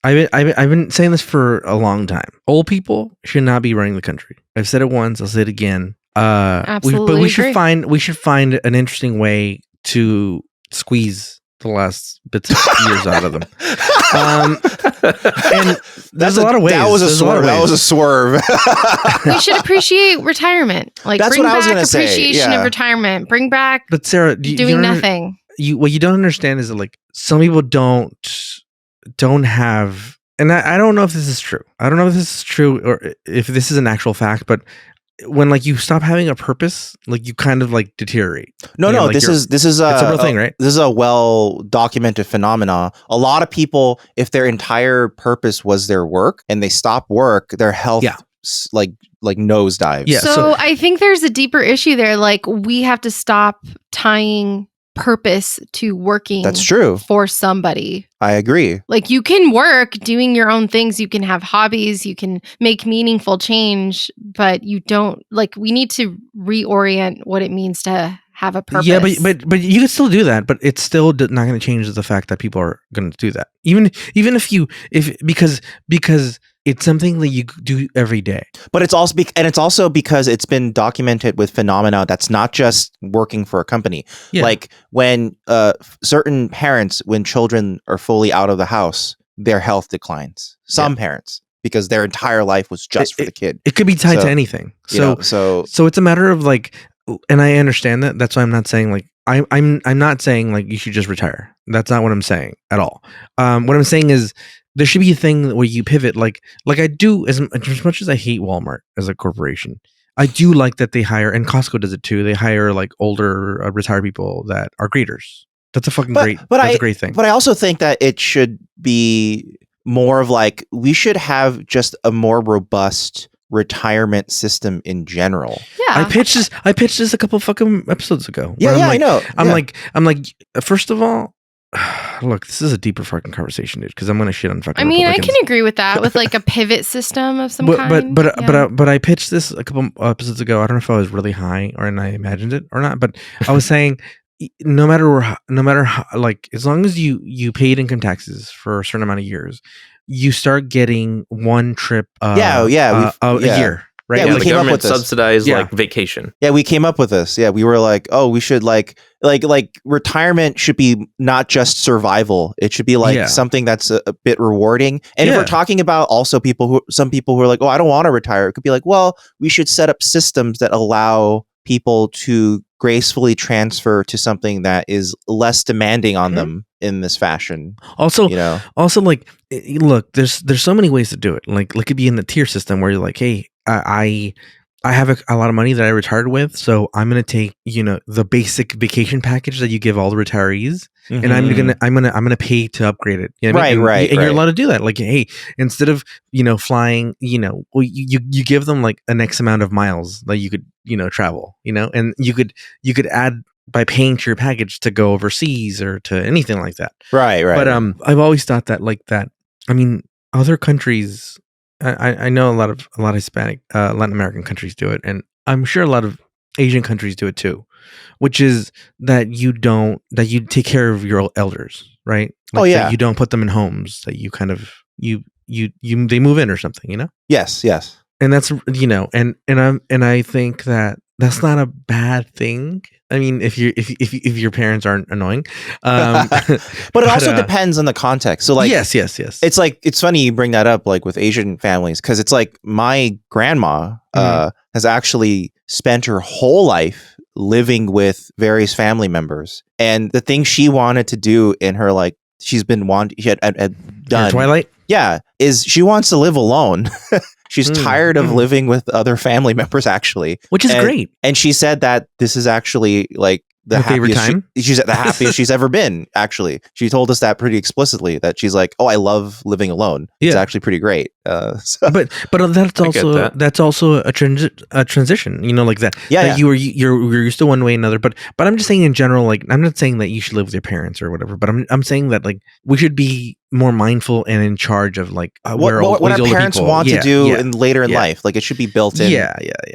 I've been saying this for a long time. Old people should not be running the country. I've said it once. I'll say it again. Absolutely. We should find an interesting way to squeeze the last bits of years out of them. And there's a lot of ways. That was a swerve. We should appreciate retirement. Like, that's bring what I was back gonna say. appreciation of retirement. Bring back But Sarah, doing nothing. What you don't understand is that like some people don't have, and I don't know if this is true. I don't know if this is true or if this is an actual fact, but when like you stop having a purpose, like you kind of like deteriorate. No, like this is it's a real thing, right? This is a well documented phenomena. A lot of people, if their entire purpose was their work and they stop work, their health like nosedives. Yeah. So I think there's a deeper issue there. Like, we have to stop tying purpose to working. That's true. For somebody. I agree. Like, you can work doing your own things, you can have hobbies, you can make meaningful change, but you don't, like, we need to reorient what it means to have a purpose. Yeah, but you can still do that, but it's still not going to change the fact that people are going to do that. Even because it's something that you do every day. But it's also because it's been documented with phenomena that's not just working for a company. Yeah. Like when certain parents, when children are fully out of the house, their health declines. Some parents, because their entire life was just for the kid. It could be tied to anything. So it's a matter of like, and I understand that. That's why I'm not saying like I'm not saying like you should just retire. That's not what I'm saying at all. What I'm saying is, there should be a thing where you pivot, like I do, as much as I hate Walmart as a corporation. I do like that they hire, and Costco does it too. They hire like older retired people that are greeters. That's a fucking great thing. But I also think that it should be more of like, we should have just a more robust retirement system in general. Yeah. I pitched this a couple fucking episodes ago. I know. I'm like, first of all, look, this is a deeper fucking conversation, dude. Because I'm gonna shit on fucking. I mean, Republicans. I can agree with that, with like a pivot system of some kind. But I pitched this a couple episodes ago. I don't know if I was really high or I imagined it or not. But I was saying, no matter how, like, as long as you paid income taxes for a certain amount of years, you start getting one trip. A year. Right? Yeah, the government subsidized like vacation. Yeah, we came up with this. Yeah, we were like, oh, we should like retirement should be not just survival. It should be like something that's a bit rewarding. And if we're talking about also some people who are like, oh, I don't want to retire. It could be like, well, we should set up systems that allow people to gracefully transfer to something that is less demanding on them in this fashion. Also, like, look, there's so many ways to do it. Like it could be in the tier system where you're like, hey, I have a lot of money that I retired with, so I'm gonna take the basic vacation package that you give all the retirees, and I'm gonna pay to upgrade it. You know what I mean? Right. And you're allowed to do that. Like, hey, instead of flying, you give them like an X amount of miles that you could travel, and you could add by paying to your package to go overseas or to anything like that. Right. But I've always thought that like that. I mean, other countries I know a lot of Hispanic, Latin American countries do it, and I'm sure a lot of Asian countries do it too, which is that you take care of your elders, right? Like that you don't put them in homes, that you kind of they move in or something, you know? Yes. And that's, you know, and I think that that's not a bad thing. I mean, if your parents aren't annoying, but it also depends on the context. So like, yes. It's like, it's funny you bring that up, like with Asian families, because it's like my grandma has actually spent her whole life living with various family members, and the thing she wanted to do in her, like, she had done Twilight, is she wants to live alone. She's tired of living with other family members, actually, which is great. And she said that this is actually like the favorite time. She's at the happiest she's ever been. Actually, she told us that pretty explicitly. That she's like, "Oh, I love living alone. It's actually pretty great." But that's also a transition. You know, like that. Yeah. You're used to one way or another. But I'm just saying in general. Like, I'm not saying that you should live with your parents or whatever. But I'm saying that, like, we should be more mindful and in charge of, like, what our parents want to do later in life. Like, it should be built in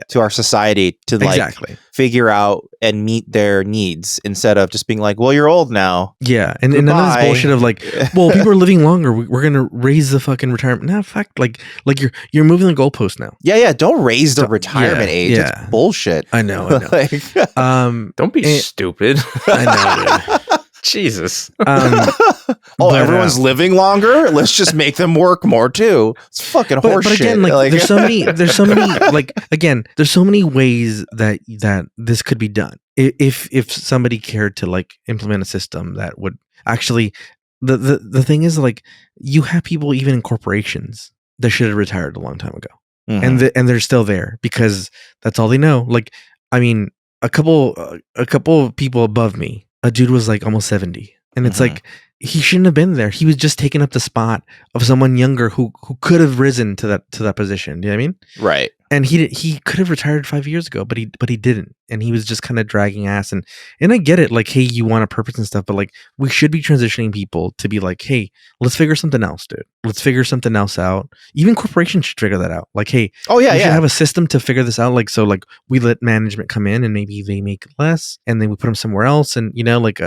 to our society to like figure out and meet their needs, instead of just being like, well, you're old now. Yeah. And none of this bullshit of like, well, people are living longer, we're gonna raise the fucking retirement. No, fuck, like you're moving the goalpost now. Yeah. Don't raise the retirement age. It's bullshit. I know. Like, don't be stupid. I know, dude. Jesus. Everyone's living longer. Let's just make them work more too. It's fucking horseshit. But again, like, there's so many, like, again, there's so many ways that this could be done. If somebody cared to, like, implement a system that would actually, the thing is, like, you have people even in corporations that should have retired a long time ago, and they're still there because that's all they know. Like, I mean, a couple of people above me, a dude was like almost 70, and it's like, he shouldn't have been there. He was just taking up the spot of someone younger who could have risen to that position. You know what I mean? Right. And he could have retired 5 years ago, but he didn't. And he was just kind of dragging ass. And I get it. Like, hey, you want a purpose and stuff, but like, we should be transitioning people to be like, hey, let's figure something else, dude. Let's figure something else out. Even corporations should figure that out. Like, hey, we should have a system to figure this out. Like, so like, we let management come in and maybe they make less, and then we put them somewhere else. And, you know, like,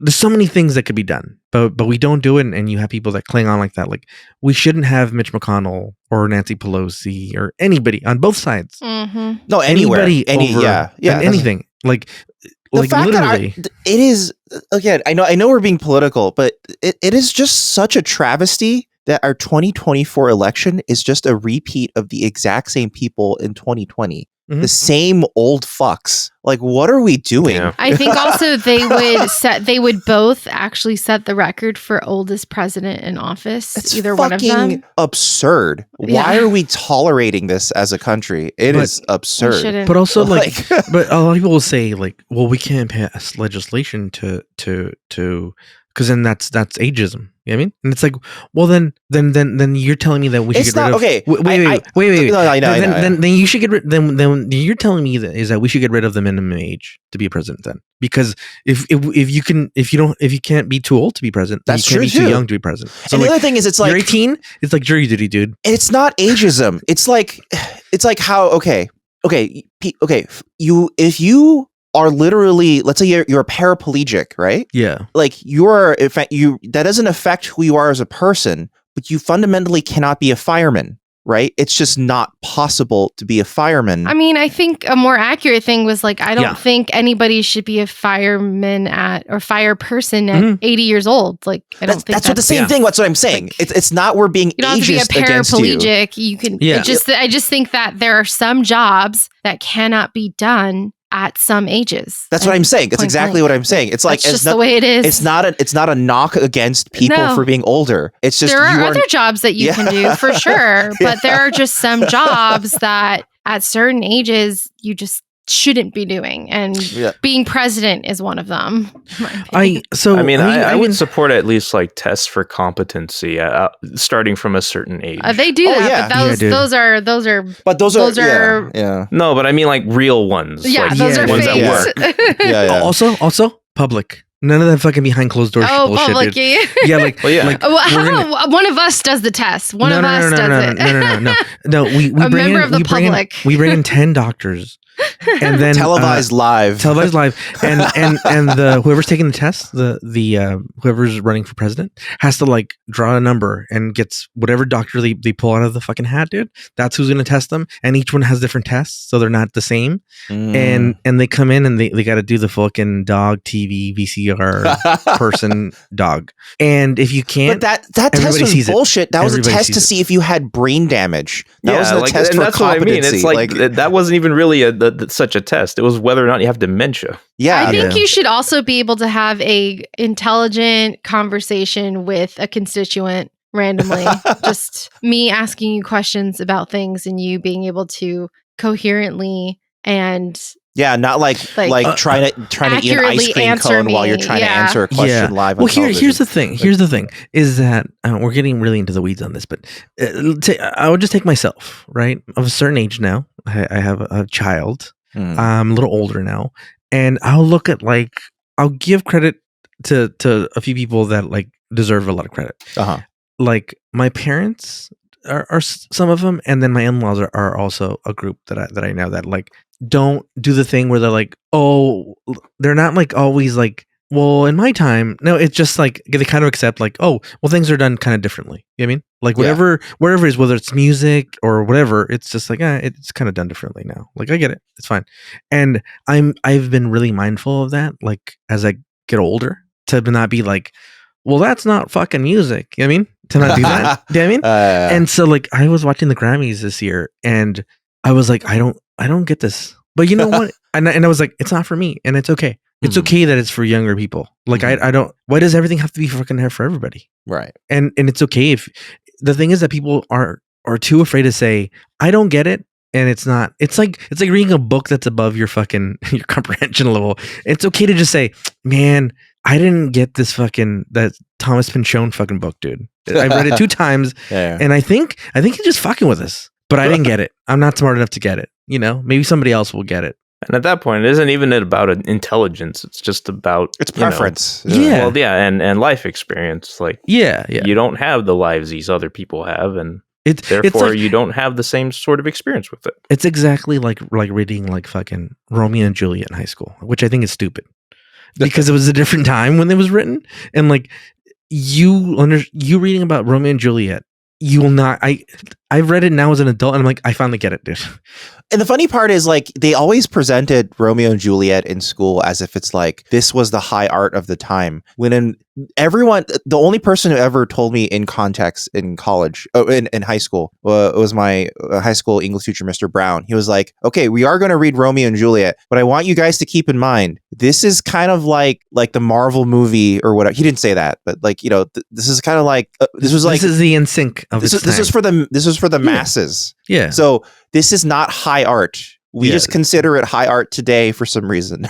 there's so many things that could be done, but we don't do it, and you have people that cling on like that. Like, we shouldn't have Mitch McConnell or Nancy Pelosi or anybody on both sides. Mm-hmm. No, anywhere, anything. Like the fact literally, that it is, again, I know we're being political, but it is just such a travesty that our 2024 election is just a repeat of the exact same people in 2020. The same old fucks. Like, what are we doing? Yeah. I think also they would both actually set the record for oldest president in office. It's either one of them. Absurd. Why are we tolerating this as a country? It is absurd. But also, like, but a lot of people will say, like, well, we can't pass legislation to because then that's ageism. You know what I mean? And it's like, well, then you're telling me that we should get rid of. Okay. Wait. No, I know. Then you should get rid. Then you're telling me that we should get rid of the minimum age to be a president. Then, because if you can't be too old to be president, that's you can't true be too young to be president. So, and like, the other thing is, it's like, you're 18. It's like jury duty, dude. It's not ageism. It's like how if you are literally, let's say you're a paraplegic, right? Yeah. Like, that doesn't affect who you are as a person, but you fundamentally cannot be a fireman, right? It's just not possible to be a fireman. I mean, I think a more accurate thing was, like, I don't think anybody should be a fireman or fire person at 80 years old. Like, I don't think that's what the same thing. That's what I'm saying. Like, it's not we're being ageist against you. You don't have to be a paraplegic. You can. Yeah. I just think that there are some jobs that cannot be done at some ages. That's what I'm saying. It's exactly what I'm saying. It's like, it's just the way it is. It's not a knock against people for being older. It's just, there are other jobs that you can do for sure, but there are just some jobs that at certain ages you just shouldn't be doing, and being president is one of them. I would support at least like tests for competency starting from a certain age. They do that, but those are no, but I mean like real ones. Yeah, like those are ones fakes. that work. Also public. None of that fucking behind closed doors bullshit. Public, dude. Yeah, like, well, yeah. like one of us does the test. One of us does it. No. We A bring member in, of the public. we bring in 10 doctors, and then televised live, and the whoever's taking the test, the whoever's running for president has to like draw a number and gets whatever doctor they pull out of the fucking hat, dude. That's who's gonna test them, and each one has different tests, so they're not the same. And they come in and they got to do the fucking dog TV VCR person dog, and if you can't, but that test was bullshit. That was a test to see if you had brain damage. That was a test for that's competency. What I mean. It's like that wasn't even really such a test. It was whether or not you have dementia. Yeah, I think you should also be able to have a intelligent conversation with a constituent randomly. Just me asking you questions about things and you being able to coherently and not like trying to eat an ice cream cone while you're trying to answer a question live on television. Here's the thing is that we're getting really into the weeds on this, but I would just take myself, right? Of a certain age now. I have a child. I'm a little older now, and I'll look at I'll give credit to a few people that like deserve a lot of credit. Like my parents are some of them, and then my in-laws are also a group that I know that like don't do the thing where they're like, oh, they're not like always like, well, in my time. No, it's just like they kind of accept like, oh, well, things are done kind of differently. You know what I mean? Like whatever it is, whether it's music or whatever, it's just like it's kind of done differently now. Like I get it, it's fine. And I've been really mindful of that, like as I get older, to not be like, well, that's not fucking music. You know what I mean? To not do that. You know what I mean? And so like I was watching the Grammys this year, and I was like, I don't get this. But you know what? And I was like, it's not for me, and it's okay. It's okay that it's for younger people. Like I don't. Why does everything have to be fucking there for everybody? Right. And it's okay if the thing is that people are too afraid to say I don't get it, and it's not. It's like reading a book that's above your fucking your comprehension level. It's okay to just say, man, I didn't get this that Thomas Pynchon fucking book, dude. I've read it 2 times, and I think he's just fucking with us. But I didn't get it. I'm not smart enough to get it. You know, maybe somebody else will get it. And at that point, it isn't even about intelligence. It's just about it's preference. And life experience. Like, you don't have the lives these other people have, and therefore you don't have the same sort of experience with it. It's exactly like reading like fucking Romeo and Juliet in high school, which I think is stupid because it was a different time when it was written, and like you reading about Romeo and Juliet. You will not. I've read it now as an adult, and I'm like, I finally get it, dude. And the funny part is, like, they always presented Romeo and Juliet in school as if it's like this was the high art of the time. When the only person who ever told me in context in college, in high school, was my high school English teacher, Mr. Brown. He was like, "Okay, we are going to read Romeo and Juliet, but I want you guys to keep in mind this is kind of like the Marvel movie or whatever." He didn't say that, but like this is kind of like this is the NSYNC of its time. This is for the masses. Yeah. So this is not high art. We just consider it high art today for some reason.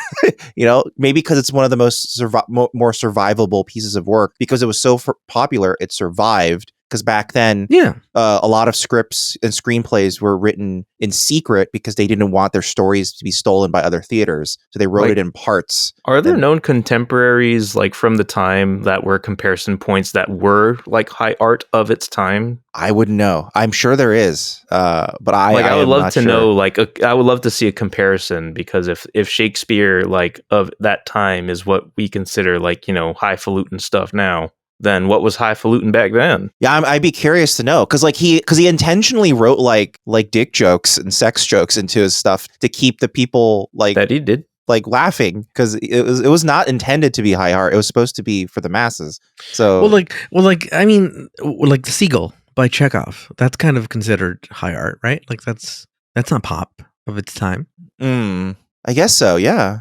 Maybe because it's one of the most more survivable pieces of work because it was so popular. It survived because back then, a lot of scripts and screenplays were written in secret because they didn't want their stories to be stolen by other theaters. So they wrote it in parts. Are there known contemporaries like from the time that were comparison points that were like high art of its time? I wouldn't know. I'm sure there is, but I would love to know. Like, I would love to see a comparison because if Shakespeare like of that time is what we consider like highfalutin stuff now, then what was highfalutin back then? Yeah, I'd be curious to know because he intentionally wrote like dick jokes and sex jokes into his stuff to keep the people like that he did. Like laughing because it was not intended to be high art. It was supposed to be for the masses. So I mean, like The Seagull by Chekhov, that's kind of considered high art, right? Like that's not pop of its time. I guess so. Yeah.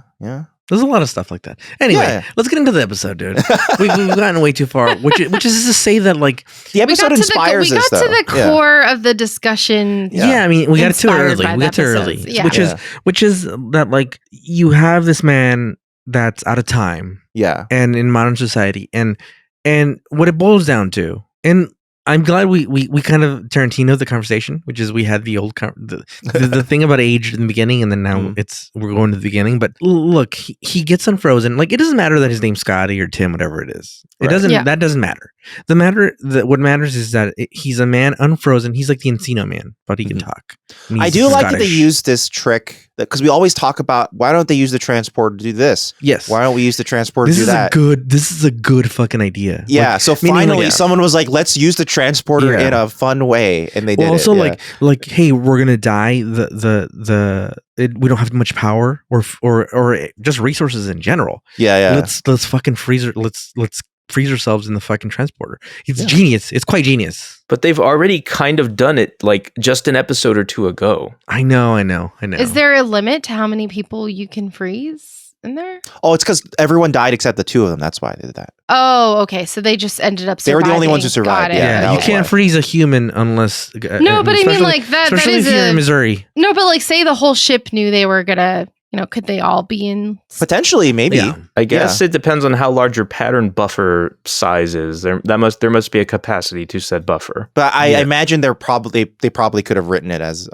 There's a lot of stuff like that. Anyway, let's get into the episode, dude. We've gotten way too far, which is to say that like the episode inspires us. We got to the core of the discussion. Yeah, I mean, we got too early. Which is that like you have this man that's out of time. Yeah, and in modern society, and what it boils down to, and I'm glad we kind of Tarantino the conversation, which is we had the old the thing about age in the beginning, and then now we're going to the beginning. But look, he gets unfrozen. Like, it doesn't matter that his name's Scotty or Tim, whatever it is. It doesn't. Yeah. That doesn't matter. What matters is that he's a man unfrozen. He's like the Encino Man, but he can talk. I do like that they use this trick because we always talk about why don't they use the transporter to do this? Yes. Why don't we use the transporter to do that? This is a good fucking idea. Yeah. Like, so finally, someone was like, "Let's use the transporter in a fun way," and they did. Also, like, hey, we're gonna die. We don't have much power or just resources in general. Yeah. Let's fucking freeze. Let's freeze ourselves in the fucking transporter. It's genius. It's quite genius. But they've already kind of done it, like, just an episode or two ago. I know. Is there a limit to how many people you can freeze in there? Oh, it's because everyone died except the two of them. That's why they did that. Oh, okay. So they just ended up surviving. They were the only ones who survived. Yeah, you can't freeze a human unless... No, but I mean, like, that especially is if you're in Missouri. No, but, like, say the whole ship knew they were gonna... could they all be in? Potentially, maybe. Yeah. I guess it depends on how large your pattern buffer size is. There must be a capacity to said buffer. But I imagine they probably could have written it as,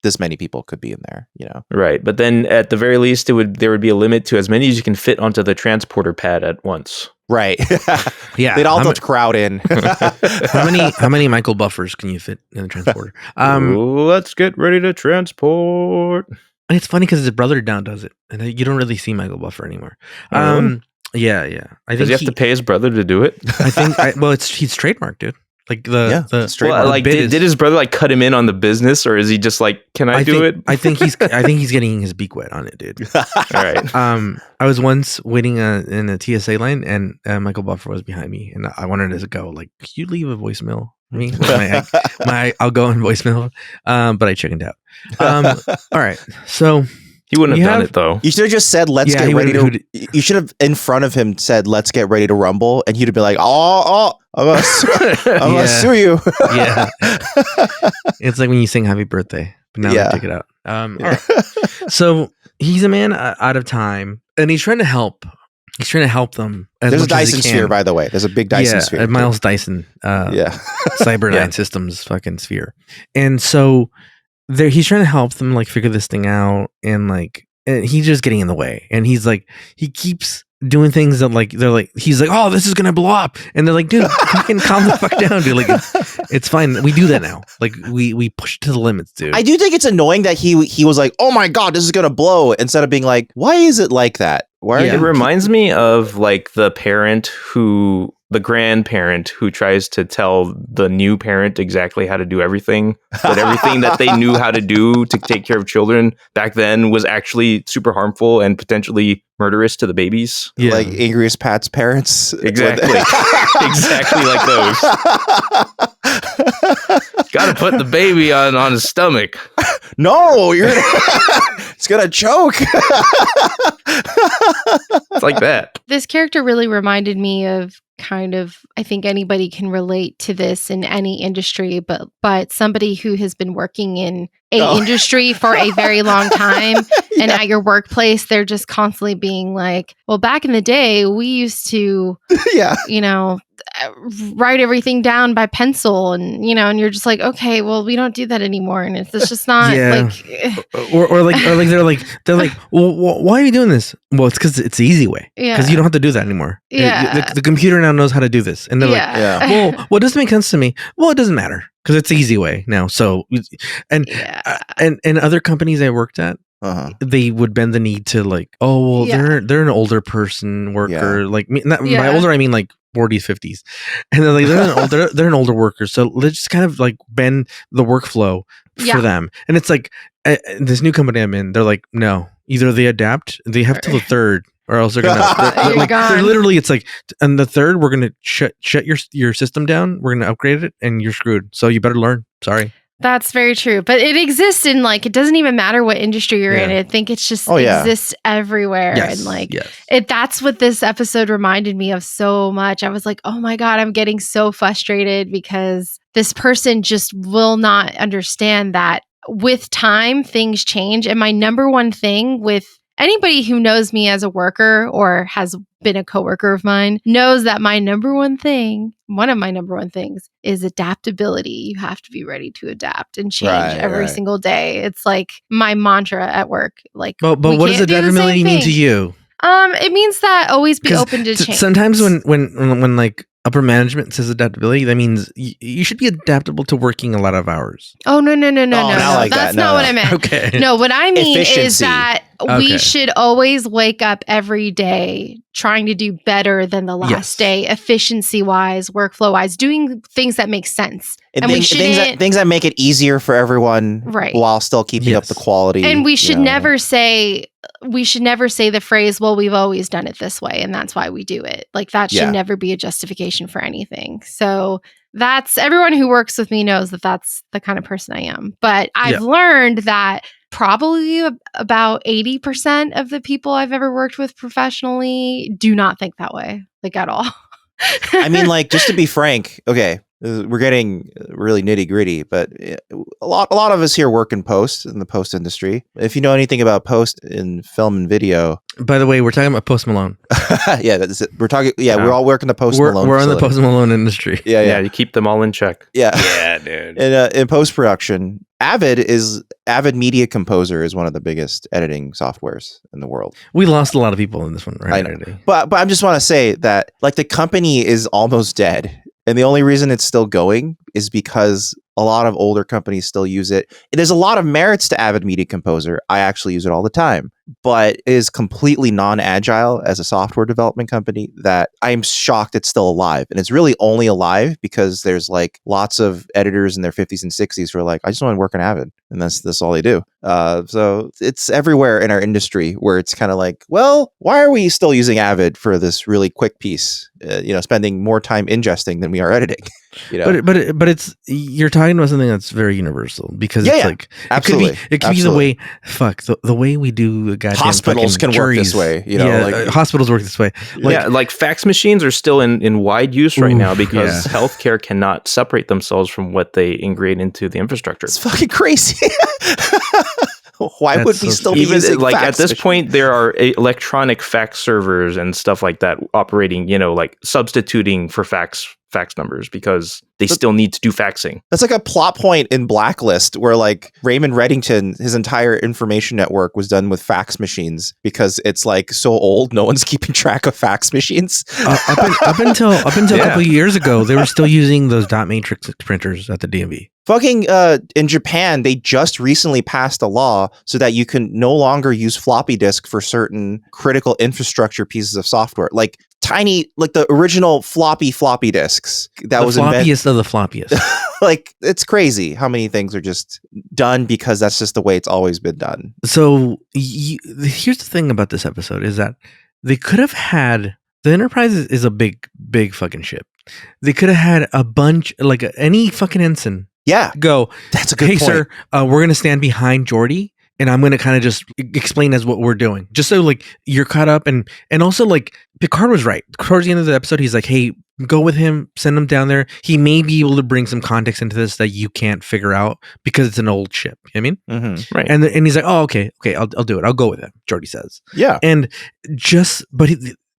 this many people could be in there, Right, but then at the very least, there would be a limit to as many as you can fit onto the transporter pad at once. Right. Yeah. They'd all have to crowd in. How many Michael buffers can you fit in the transporter? Let's get ready to transport. It's funny because his brother now does it, and you don't really see Michael Buffer anymore. Yeah. I think does he have to pay his brother to do it? I think. He's trademarked, dude. Like did his brother like cut him in on the business, or is he just like, can I do it? I think he's getting his beak wet on it, dude. All right. I was once waiting in a TSA line, and Michael Buffer was behind me, and I wanted to go like, could you leave a voicemail? I'll go on voicemail, but I chickened out. All right, so he wouldn't have done it though. You should have just said, "Let's get ready to." You should have in front of him said, "Let's get ready to rumble," and he'd have been like, "Oh, I'm gonna sue you." Yeah, it's like when you sing "Happy Birthday," but now they take it out. All right, so he's a man out of time, and he's trying to help. He's trying to help them. There's a Dyson sphere, by the way. There's a big Dyson sphere. Miles Dyson. Cyberdyne Systems fucking sphere. And so he's trying to help them like figure this thing out, and he's just getting in the way. And he's like, he keeps doing things that he's like, oh, this is gonna blow up, and they're like, dude, fucking calm the fuck down, dude. Like, it's fine. We do that now. Like, we push to the limits, dude. I do think it's annoying that he was like, oh my god, this is gonna blow, instead of being like, why is it like that? It reminds me of like the grandparent who tries to tell the new parent exactly how to do everything, but everything that they knew how to do to take care of children back then was actually super harmful and potentially murderous to the babies. Yeah. Like Angriest Pat's parents. Exactly. Exactly like those. Gotta put the baby on his stomach. No, it's gonna choke. It's like that. This character really reminded me of kind of, I think anybody can relate to this in any industry, but somebody who has been working in a industry for a very long time, and at your workplace, they're just constantly being like, well, back in the day, we used to, write everything down by pencil, and and you're just like, okay, well, we don't do that anymore, and it's just not like, or they're like, well, why are you doing this? Well, it's because it's the easy way, because you don't have to do that anymore. The computer now knows how to do this, and they're like, well, it doesn't make sense to me. Well, it doesn't matter because it's the easy way now. So, and other companies I worked at, they would bend the knee to like, they're an older person worker, like me. By older I mean like 40s, 50s, and they're like they're an older worker, so let's just kind of like bend the workflow for them. And it's like this new company I'm in, they're like, no, either they adapt, they have till the third, or else they're gonna they're literally, it's like, and the third, we're gonna shut your system down, we're gonna upgrade it, and you're screwed. So you better learn. Sorry. That's very true. But it exists in it doesn't even matter what industry you're in. I think it's just exists everywhere. Yes. And that's what this episode reminded me of so much. I was like, oh my God, I'm getting so frustrated because this person just will not understand that with time, things change. And my number one thing with anybody who knows me as a worker or has been a coworker of mine knows that one of my number one things is adaptability. You have to be ready to adapt and change every single day. It's like my mantra at work. Like, but what does adaptability mean to you? It means that always be open to change. Sometimes when like upper management says adaptability, that means you should be adaptable to working a lot of hours. Oh, no. That's not what I meant. Okay. No, what I mean is Efficiency. that we should always wake up every day trying to do better than the last day, efficiency-wise, workflow-wise, doing things that make sense. And we shouldn't... things that make it easier for everyone while still keeping up the quality. And we should never say the phrase, well, we've always done it this way, and that's why we do it. Like, that should never be a justification for anything. So that's everyone who works with me knows that that's the kind of person I am. But I've learned that probably about 80% of the people I've ever worked with professionally do not think that way, like, at all. I mean, like, just to be frank, okay, we're getting really nitty gritty, but a lot of us here work in the post industry. If you know anything about post in film and video, by the way, we're talking about Post Malone. Yeah, that's it. We're talking. Yeah, we're all working the Post Malone. We're on the Post Malone industry. Yeah. You keep them all in check. Yeah, dude. In post production, Avid Media Composer is one of the biggest editing softwares in the world. We lost a lot of people in this one, right? I know. But I just want to say that, like, the company is almost dead. And the only reason it's still going is because a lot of older companies still use it. There's a lot of merits to Avid Media Composer. I actually use it all the time, but it is completely non-agile as a software development company that I'm shocked it's still alive. And it's really only alive because there's like lots of editors in their 50s and 60s who are like, I just want to work in Avid. And that's all they do. So it's everywhere in our industry where it's kind of like, well, why are we still using Avid for this really quick piece? Spending more time ingesting than we are editing. But it's, you're talking about something that's very universal because it's like absolutely. It could be the way the way we do goddamn hospitals can juries. Work this way. Hospitals work this way. Like fax machines are still in wide use right now because healthcare cannot separate themselves from what they ingrain into the infrastructure. It's fucking crazy. Why would we still be using like fax at this machines? point there are electronic fax servers and stuff like that operating, like substituting for fax numbers because they still need to do faxing. That's like a plot point in Blacklist where like Raymond Reddington, his entire information network was done with fax machines because it's like so old, no one's keeping track of fax machines. Up until a couple of years ago, they were still using those dot matrix printers at the DMV. Fucking in Japan, they just recently passed a law so that you can no longer use floppy disk for certain critical infrastructure pieces of software, like tiny, like the original floppy disks. That was the floppiest of the floppiest. Like, it's crazy how many things are just done because that's just the way it's always been done. So here's the thing about this episode is that they could have had, the Enterprise is a big fucking ship. They could have had a bunch, like any fucking ensign. Yeah. Go. That's a good point. Sir, we're going to stand behind Geordi and I'm going to kind of just explain as what we're doing. Just so like you're caught up and also like Picard was right. Towards the end of the episode, he's like, hey, go with him, send him down there. He may be able to bring some context into this that you can't figure out because it's an old ship. You know what I mean? Mm-hmm. Right. And he's like, oh, okay, I'll do it. I'll go with him. Geordi says. Yeah. And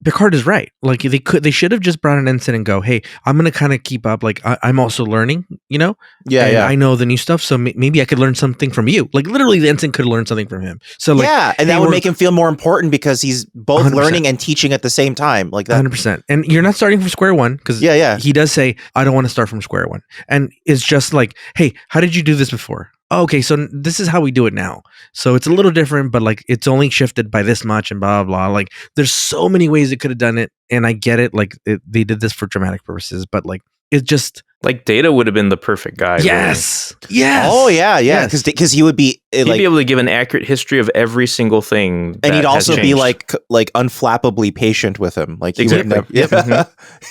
Picard is right. Like they should have just brought an ensign and go, hey, I'm going to kind of keep up. Like I'm also learning, Yeah. And I know the new stuff. So maybe I could learn something from you. Like literally the ensign could learn something from him. So like, and that would make him feel more important because he's both 100%. Learning and teaching at the same time. Like that. 100%. And you're not starting from square one because he does say, I don't want to start from square one. And it's just like, hey, how did you do this before? Oh, okay, so this is how we do it now. So it's a little different, but like it's only shifted by this much and blah, blah, blah. Like there's so many ways it could have done it. And I get it. Like they did this for dramatic purposes, but like it just... Like Data would have been the perfect guy. Yes. Really. Yes. Oh, yeah. Because he would be... He'd be able to give an accurate history of every single thing. And he'd also be like unflappably patient with him. Like he would never...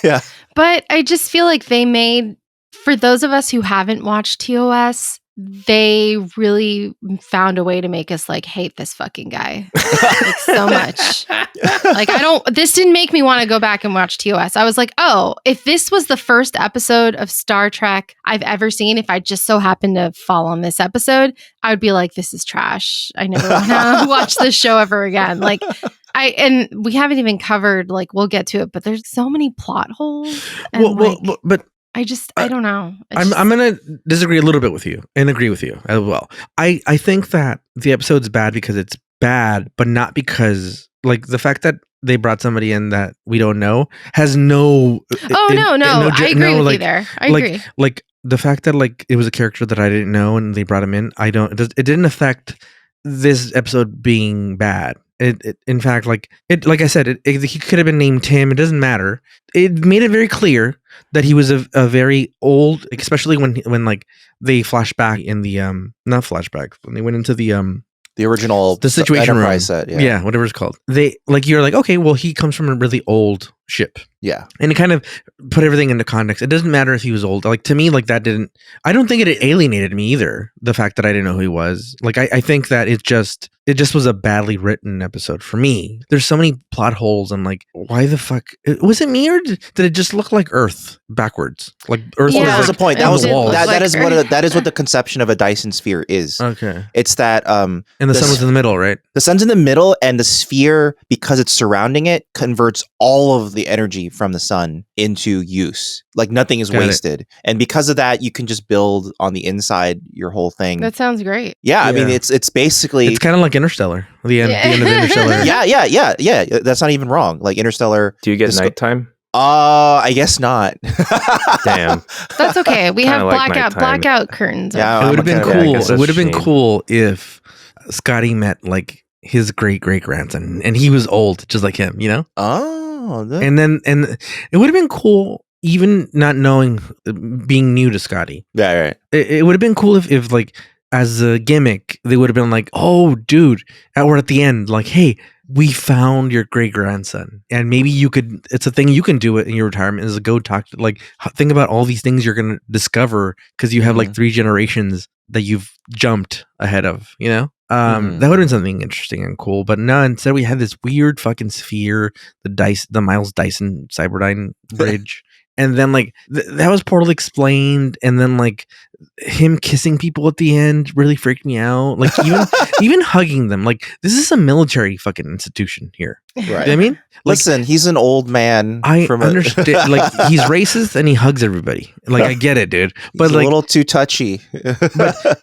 Yeah. But I just feel like they made... For those of us who haven't watched TOS, they really found a way to make us like hate this fucking guy like so much. Like this didn't make me want to go back and watch TOS. I was like, oh, if this was the first episode of Star Trek I've ever seen, if I just so happened to fall on this episode, I would be like, this is trash. I never want to watch this show ever again. Like, and we haven't even covered, like, we'll get to it, but there's so many plot holes. And but I don't know. I'm going to disagree a little bit with you and agree with you as well. I think that the episode's bad because it's bad, but not because, like, the fact that they brought somebody in that we don't know has no... I agree with you there. I agree. Like, the fact that, like, it was a character that I didn't know and they brought him in, it didn't affect this episode being bad. In fact, like I said, he could have been named Tim. It doesn't matter. It made it very clear that he was a very old, especially when like they flashback in the not flashback, when they went into the original Situation Enterprise room. set. Yeah, whatever it's called. They like, you're like, okay, well, he comes from a really old ship. Yeah. And it kind of put everything into context. It doesn't matter if he was old. Like, to me, like, I don't think it alienated me either, the fact that I didn't know who he was. Like, I think that it just was a badly written episode for me. There's so many plot holes. I'm like, why the fuck? Was it me, or did it just look like Earth backwards? Like Earth was that was the point. That was that is what the conception of a Dyson sphere is. Okay. It's that and the sun was in the middle, right? The sun's in the middle, and the sphere, because it's surrounding it, converts all of the energy from the sun into use. Like, nothing is wasted. And because of that, you can just build on the inside your whole thing. That sounds great. Yeah, I mean, it's basically... It's kind of like Interstellar. The end of Interstellar. Yeah. That's not even wrong. Like, Interstellar... Do you get nighttime? I guess not. Damn. That's okay. We have like blackout curtains. Yeah, it would have been cool. Yeah, it would have been cool if Scotty met like his great grandson and he was old, just like him, you know? And it would have been cool, even not knowing, being new to Scotty. Yeah, right. It would have been cool if like, as a gimmick, they would have been like, oh, dude, or at the end, like, hey, we found your great grandson, and maybe it's a thing you can do it in your retirement, is go talk to, like, think about all these things you're going to discover because you have like 3 generations that you've jumped ahead of, you know? That would have been something interesting and cool, but no, instead we had this weird fucking sphere, the Miles Dyson Cyberdyne bridge. And then like that was poorly explained, and then like him kissing people at the end really freaked me out. Like even hugging them. Like, this is a military fucking institution here. Right. You know what I mean? Like, listen, he's an old man. I understand. Like, he's racist and he hugs everybody. Like, I get it, dude. But he's like a little too touchy. But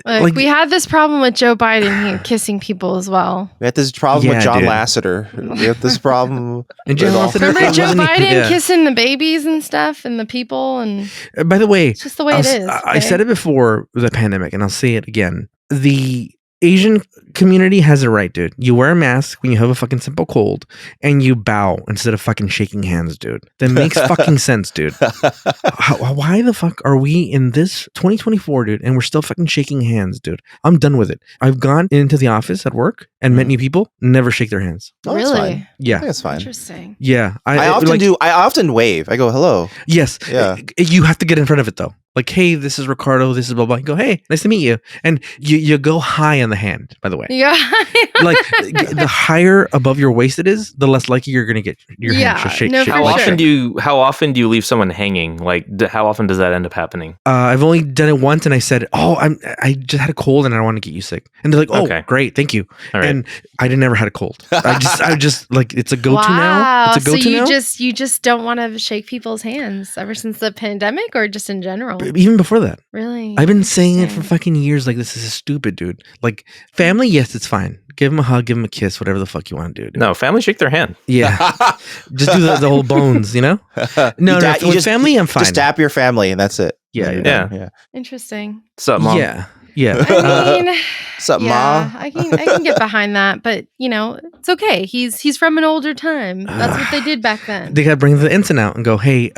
like, we had this problem with Joe Biden here kissing people as well. We had this problem with John dude. Lasseter. We had this problem. And John Lasseter, remember Joe Biden kissing the babies and stuff and the people, and by the way, it's just the way it is. I said it before the pandemic, and I'll say it again. The Asian community has it right, dude. You wear a mask when you have a fucking simple cold, and you bow instead of fucking shaking hands, dude. That makes fucking sense, dude. Why the fuck are we in this 2024, dude, and we're still fucking shaking hands, dude? I'm done with it. I've gone into the office at work and met new people, never shake their hands. Oh, really? fine. Yeah, I think that's fine. Interesting. Yeah, I often wave. I go, hello. Yes. Yeah. You have to get in front of it though. Like, hey, this is Ricardo. This is blah blah. You go, hey, nice to meet you. And you go high on the hand. By the way, Yeah. like the higher above your waist it is, the less likely you're gonna get your hand to shake. No, shake. How For often sure. how often do you leave someone hanging? Like, how often does that end up happening? I've only done it once, and I said, "Oh, I just had a cold, and I don't want to get you sick." And they're like, "Oh, Okay. great, thank you." All right. And I never had a cold. I just like, it's a go-to now. It's a go-to now. You just don't want to shake people's hands ever since the pandemic, or just in general? Even before that, Really? I've been saying it for fucking years. Like, this is stupid, dude. Like, family, yes, it's fine. Give them a hug, give them a kiss, whatever the fuck you want to do. Dude. No, family shake their hand. Yeah, just do the whole bones, you know. No, with family, I'm fine. Just tap your family, and that's it. Yeah. Interesting. What's up, Mom? Yeah. I mean, What's up, yeah, Ma? I can get behind that, but you know, it's okay. He's from an older time. That's what they did back then. They gotta bring the ensign out and go, hey,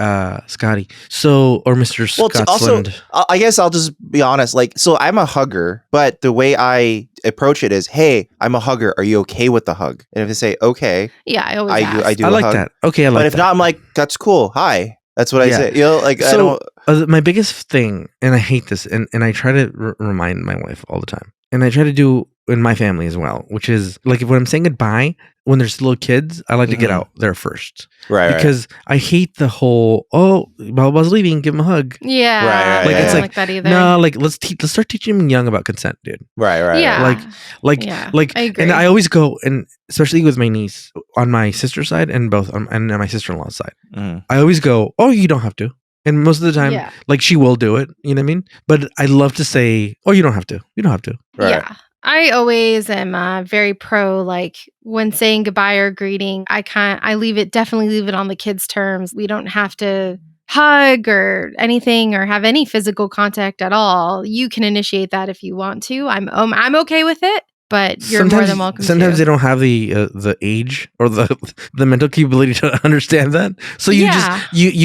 Scotty. So, or Mr. Scotland. I guess I'll just be honest. Like, so I'm a hugger, but the way I approach it is, hey, I'm a hugger. Are you okay with the hug? And if they say okay, Yeah, I always ask. I do. I a like hug. that. Okay, I like that. But if not, I'm like, that's cool. Hi. That's what I say. You know, like, so, my biggest thing, and I hate this, and I try to remind my wife all the time, and I try to do in my family as well, which is like when I'm saying goodbye, when there's little kids, I like to get out there first. Right. Because I hate the whole, Bubba's leaving, give him a hug. Yeah. Right. Like, I it's don't like, like that either. no, like, let's start teaching them young about consent, dude. Right. Yeah. Like, I agree. and I always go, and especially with my niece on my sister's side and and on my sister-in-law's side, I always go, oh, you don't have to. And most of the time, like, she will do it. You know what I mean? But I love to say, oh, you don't have to. You don't have to. Right. Yeah. I always am very pro, like, when saying goodbye or greeting, I definitely leave it on the kids' terms. We don't have to hug or anything or have any physical contact at all. You can initiate that if you want to. I'm okay with it, but you're more than welcome sometimes to. They don't have the age or the mental capability to understand that. So you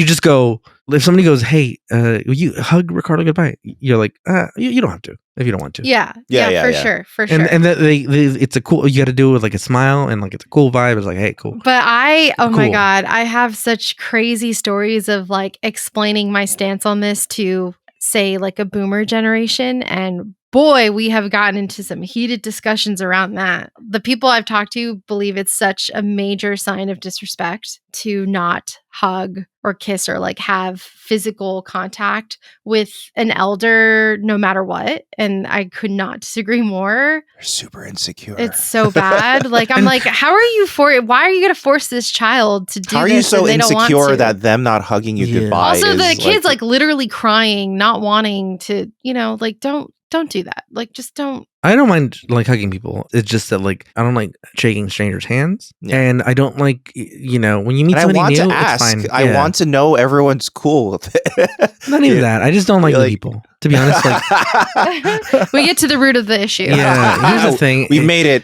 just go, if somebody goes, hey, will you hug Ricardo goodbye? You're like, you don't have to if you don't want to. Yeah, for sure. And that it's a cool, you got to do it with like a smile and like it's a cool vibe. It's like, hey, cool. But my God, I have such crazy stories of like explaining my stance on this to say like a boomer generation, and boy, we have gotten into some heated discussions around that. The people I've talked to believe it's such a major sign of disrespect to not hug or kiss or like have physical contact with an elder no matter what. And I could not disagree more. They're super insecure. It's so bad. Like, I'm like, why are you going to force this child to do this? How are you so insecure that them not hugging you goodbye? Also, the kid's like literally crying, not wanting to, like, don't do that. Like, just don't. I don't mind like hugging people. It's just that like I don't like shaking strangers' hands, and I don't like when you meet somebody new. It's fine. I want to know everyone's cool with it. Not even that. I just don't like new people. To be honest, like we get to the root of the issue. Yeah, here's the thing. We made it.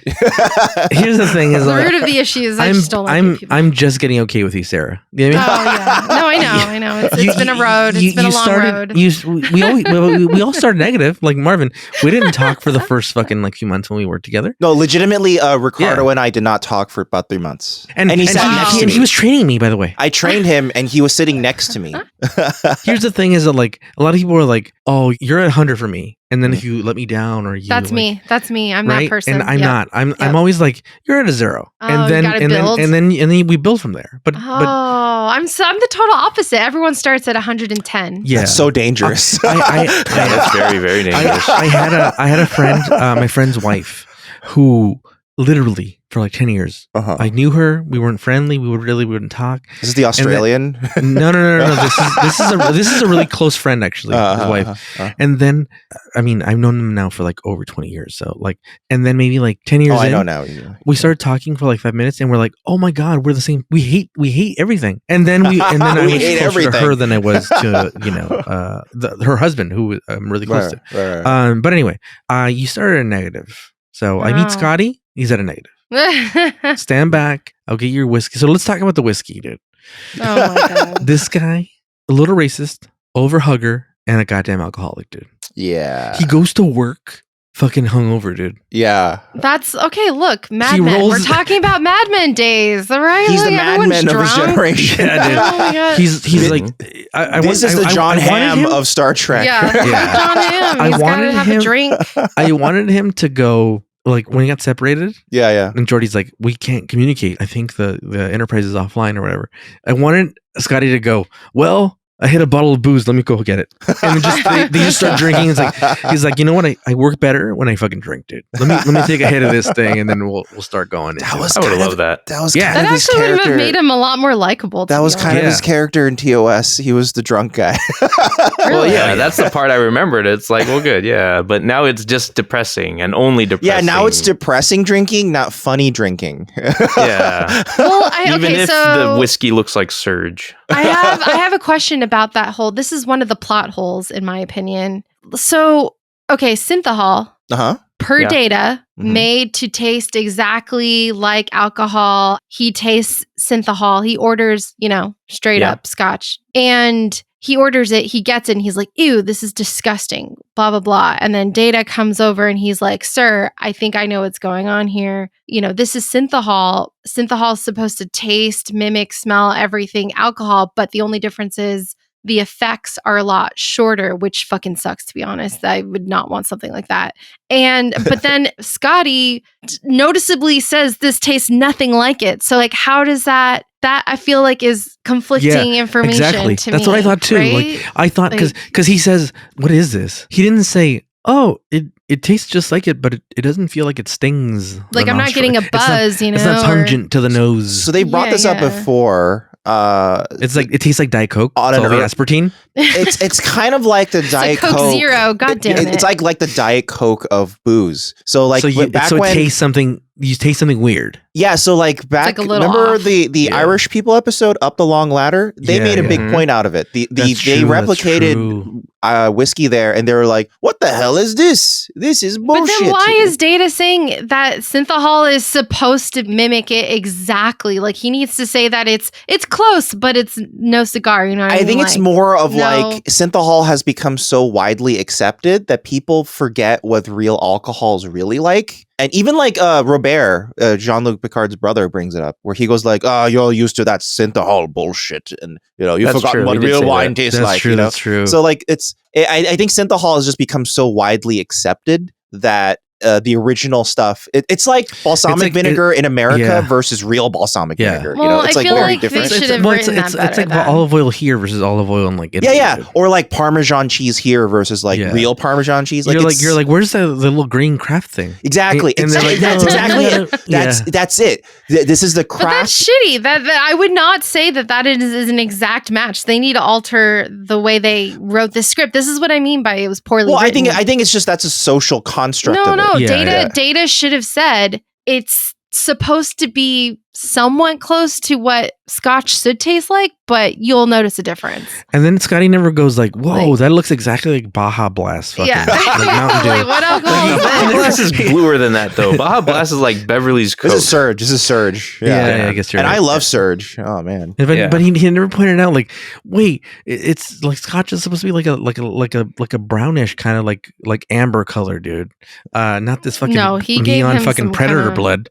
Here's the thing: is the like, root of the issue is I just don't like new people. I'm just getting okay with you, Sarah. You know what I mean? Oh yeah. No, I know. It's been a road. It's been a long road. We all started negative. Like Marvin, we didn't talk for the first fucking like few months when we worked together. No, legitimately, Ricardo and I did not talk for about 3 months. And he sat next to me. He was training me, by the way. I trained him, and he was sitting next to me. Here's the thing: is that like a lot of people are like, "Oh, you're at 100 for me," and then if you let me down or you, that's me. I'm right? that person, and I'm not. I'm always like, you're at a 0, and then we build from there. But I'm the total opposite. Everyone starts at 110. Yeah, that's so dangerous. That's very, very dangerous. I had a friend, my friend's wife, who literally for like 10 years, I knew her. We weren't friendly. We wouldn't talk. This is the Australian? No. This is a really close friend, actually, his wife. And then, I mean, I've known him now for like over 20 years. So like, and then maybe like 10 years I know now. We started talking for like 5 minutes, and we're like, oh my God, we're the same. We hate everything. And then I was closer to her than I was to, her husband, who I'm really close to. Right. But anyway, you started a negative. So I meet Scotty. He's at a negative. Stand back. I'll get your whiskey. So let's talk about the whiskey, dude. Oh my God. This guy, a little racist, over hugger, and a goddamn alcoholic, dude. Yeah. He goes to work fucking hungover, dude. Yeah. That's okay. Look, Mad Men. We're talking about Mad Men days, all right? He's the Mad Men of his generation. Yeah, dude. Oh my God. He's like, this is the John Hamm of Star Trek. Yeah. John Hamm. He's got to have a drink. I wanted him to go. Like when he got separated, and Jordy's like, we can't communicate. I think the Enterprise is offline or whatever. I wanted Scotty to go, well, I hit a bottle of booze. Let me go get it. And they just start drinking. It's like he's like, you know what? I work better when I fucking drink, dude. Let me take a hit of this thing, and then we'll start going. I would love that. That was that actually would have made him a lot more likable. That was kind of his character in TOS. He was the drunk guy. Well, yeah, that's the part I remembered. It's like, well, good, yeah, but now it's just depressing and only depressing. Yeah, now it's depressing drinking, not funny drinking. Yeah. Well, even if the whiskey looks like Surge. I have a question about that whole. This is one of the plot holes, in my opinion. So, okay, Synthahol. per data, made to taste exactly like alcohol. He tastes synthahol. He orders, straight up scotch. And he orders it, he gets it, and he's like, ew, this is disgusting, blah, blah, blah. And then Data comes over and he's like, sir, I think I know what's going on here. This is synthahol. Synthahol is supposed to taste, mimic, smell, everything alcohol, but the only difference is the effects are a lot shorter, which fucking sucks, to be honest. I would not want something like that. But then Scotty noticeably says this tastes nothing like it. So like, how does that I feel like is conflicting information exactly. to That's me. what I thought too. Right? Like I thought because he says, what is this? He didn't say, oh, it tastes just like it, but it doesn't feel like it stings. Like I'm not getting a buzz, It's not pungent to the nose. So they brought this up before. It's like it tastes like Diet Coke. On it's all the aspartame. It's kind of like the Diet Coke Zero. God damn it! It's like the Diet Coke of booze. So like it tastes something. You taste something weird. Yeah, so like back, like remember off. the Irish people episode, Up the Long Ladder? They made a big point out of it. They replicated whiskey there, and they were like, "What the hell is this? This is bullshit." But then why is Data saying that synthahol is supposed to mimic it exactly? Like he needs to say that it's close, but it's no cigar. You know what I mean? I think it's more of like synthahol has become so widely accepted that people forget what real alcohol is really like. And even like Robert, Jean-Luc Picard's brother, brings it up, where he goes like, "Oh, you're used to that synthahol bullshit, and you've forgotten what real wine tastes like." True, that's true. So like, I think synthahol has just become so widely accepted that the original stuff, it's like balsamic vinegar in America versus real balsamic vinegar. Well, it's I like feel very like different. they should have written that better. It's like olive oil here versus olive oil in like Italy. Yeah, or like Parmesan cheese here versus like real Parmesan cheese. Like you're like, where's the little green craft thing? Exactly. And like, that's exactly it. That's it. This is the craft. But that's shitty. That I would not say that is an exact match. They need to alter the way they wrote this script. This is what I mean by it was poorly written. I think it's just that's a social construct. No. Data should have said it's supposed to be somewhat close to what scotch should taste like, but you'll notice a difference. And then Scotty never goes like, whoa, that looks exactly like Baja Blast. Fucking, like Mountain Dew. Like, what alcohol is Baja this? Blast is bluer than that though. Baja Blast is like Beverly's Coke. This is Surge. Yeah, I guess you're right. And I love Surge. Oh man. But he never pointed out like, wait, it's like scotch is supposed to be like a brownish kind of like amber color, dude. Not this fucking neon fucking predator blood.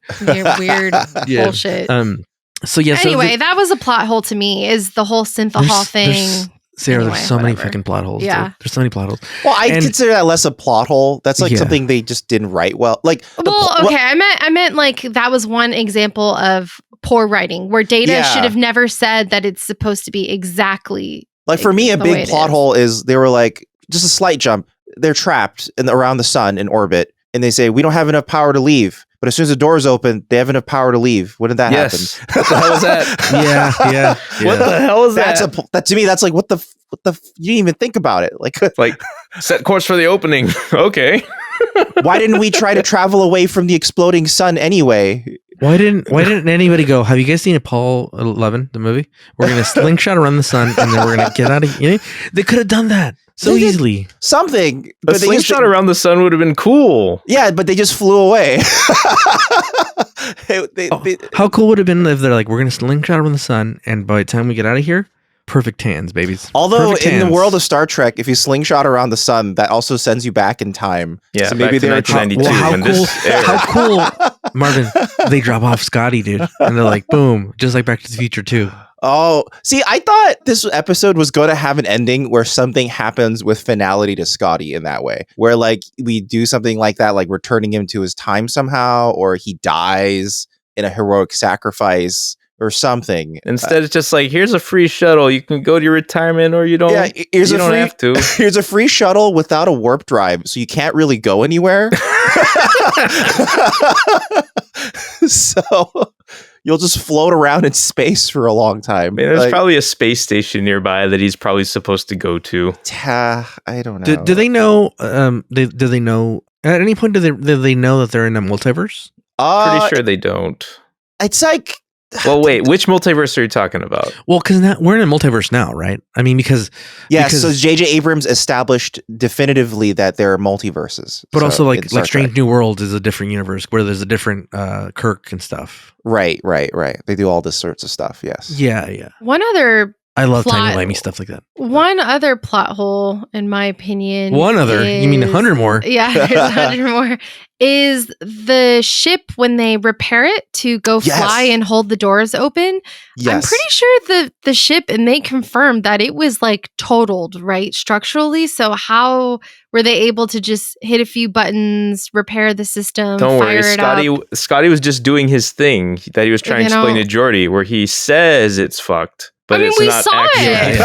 Weird bullshit. So yeah. Anyway, that was a plot hole to me. Is the whole synthahol thing? Sarah, there's so many fucking plot holes. Yeah, dude. There's so many plot holes. Well, I consider that less a plot hole. That's like something they just didn't write well. Like, I meant like that was one example of poor writing where Data should have never said that it's supposed to be exactly like for me, a big plot hole is they were like just a slight jump. They're trapped around the sun in orbit, and they say we don't have enough power to leave. But as soon as the doors open, they have enough power to leave. When did that happen? What the hell is that? yeah. What the hell is that? That to me, that's like what the you didn't even think about it. Like set course for the opening. Okay. Why didn't we try to travel away from the exploding sun anyway? Why didn't anybody go, have you guys seen Apollo 11, the movie? We're going to slingshot around the sun and then we're going to get out of here. They could have done that so easily. Something. But a slingshot around the sun would have been cool. Yeah, but they just flew away. How cool would it have been if they're like, we're going to slingshot around the sun and by the time we get out of here, perfect tans, babies. Although in the world of Star Trek, if you slingshot around the sun, that also sends you back in time. Yeah, so maybe they're 1992. How cool, Marvin? They drop off Scotty, dude, and they're like, boom, just like Back to the Future 2. Oh, see, I thought this episode was going to have an ending where something happens with finality to Scotty in that way, where like we do something like that, like returning him to his time somehow, or he dies in a heroic sacrifice. Or something. Instead, it's just like, here's a free shuttle. You can go to your retirement, or you don't. Yeah, you don't have to. Here's a free shuttle without a warp drive, so you can't really go anywhere. So you'll just float around in space for a long time. I mean, there's probably a space station nearby that he's probably supposed to go to. I don't know. Do they know? Do they know? At any point, do they know that they're in a multiverse? Pretty sure they don't. It's like Well, wait, which multiverse are you talking about? Well, because we're in a multiverse now, right? I mean, because so J.J. Abrams established definitively that there are multiverses. But so also like Star Strange Trek. New Worlds is a different universe where there's a different Kirk and stuff. Right. They do all this sorts of stuff. Yes. Yeah. One other I love plot- timey-wimey stuff like that. One other plot hole, in my opinion. One other? You mean 100 more? Yeah, there's 100 more. Is the ship when they repair it to go fly and hold the doors open? Yes. I'm pretty sure the ship, and they confirmed that it was like totaled, right, structurally. So how were they able to just hit a few buttons, repair the system? Don't worry, fire it up? Scotty was just doing his thing that he was trying to explain to Jordy, where he says it's fucked. But I mean, it's we not saw actually. it.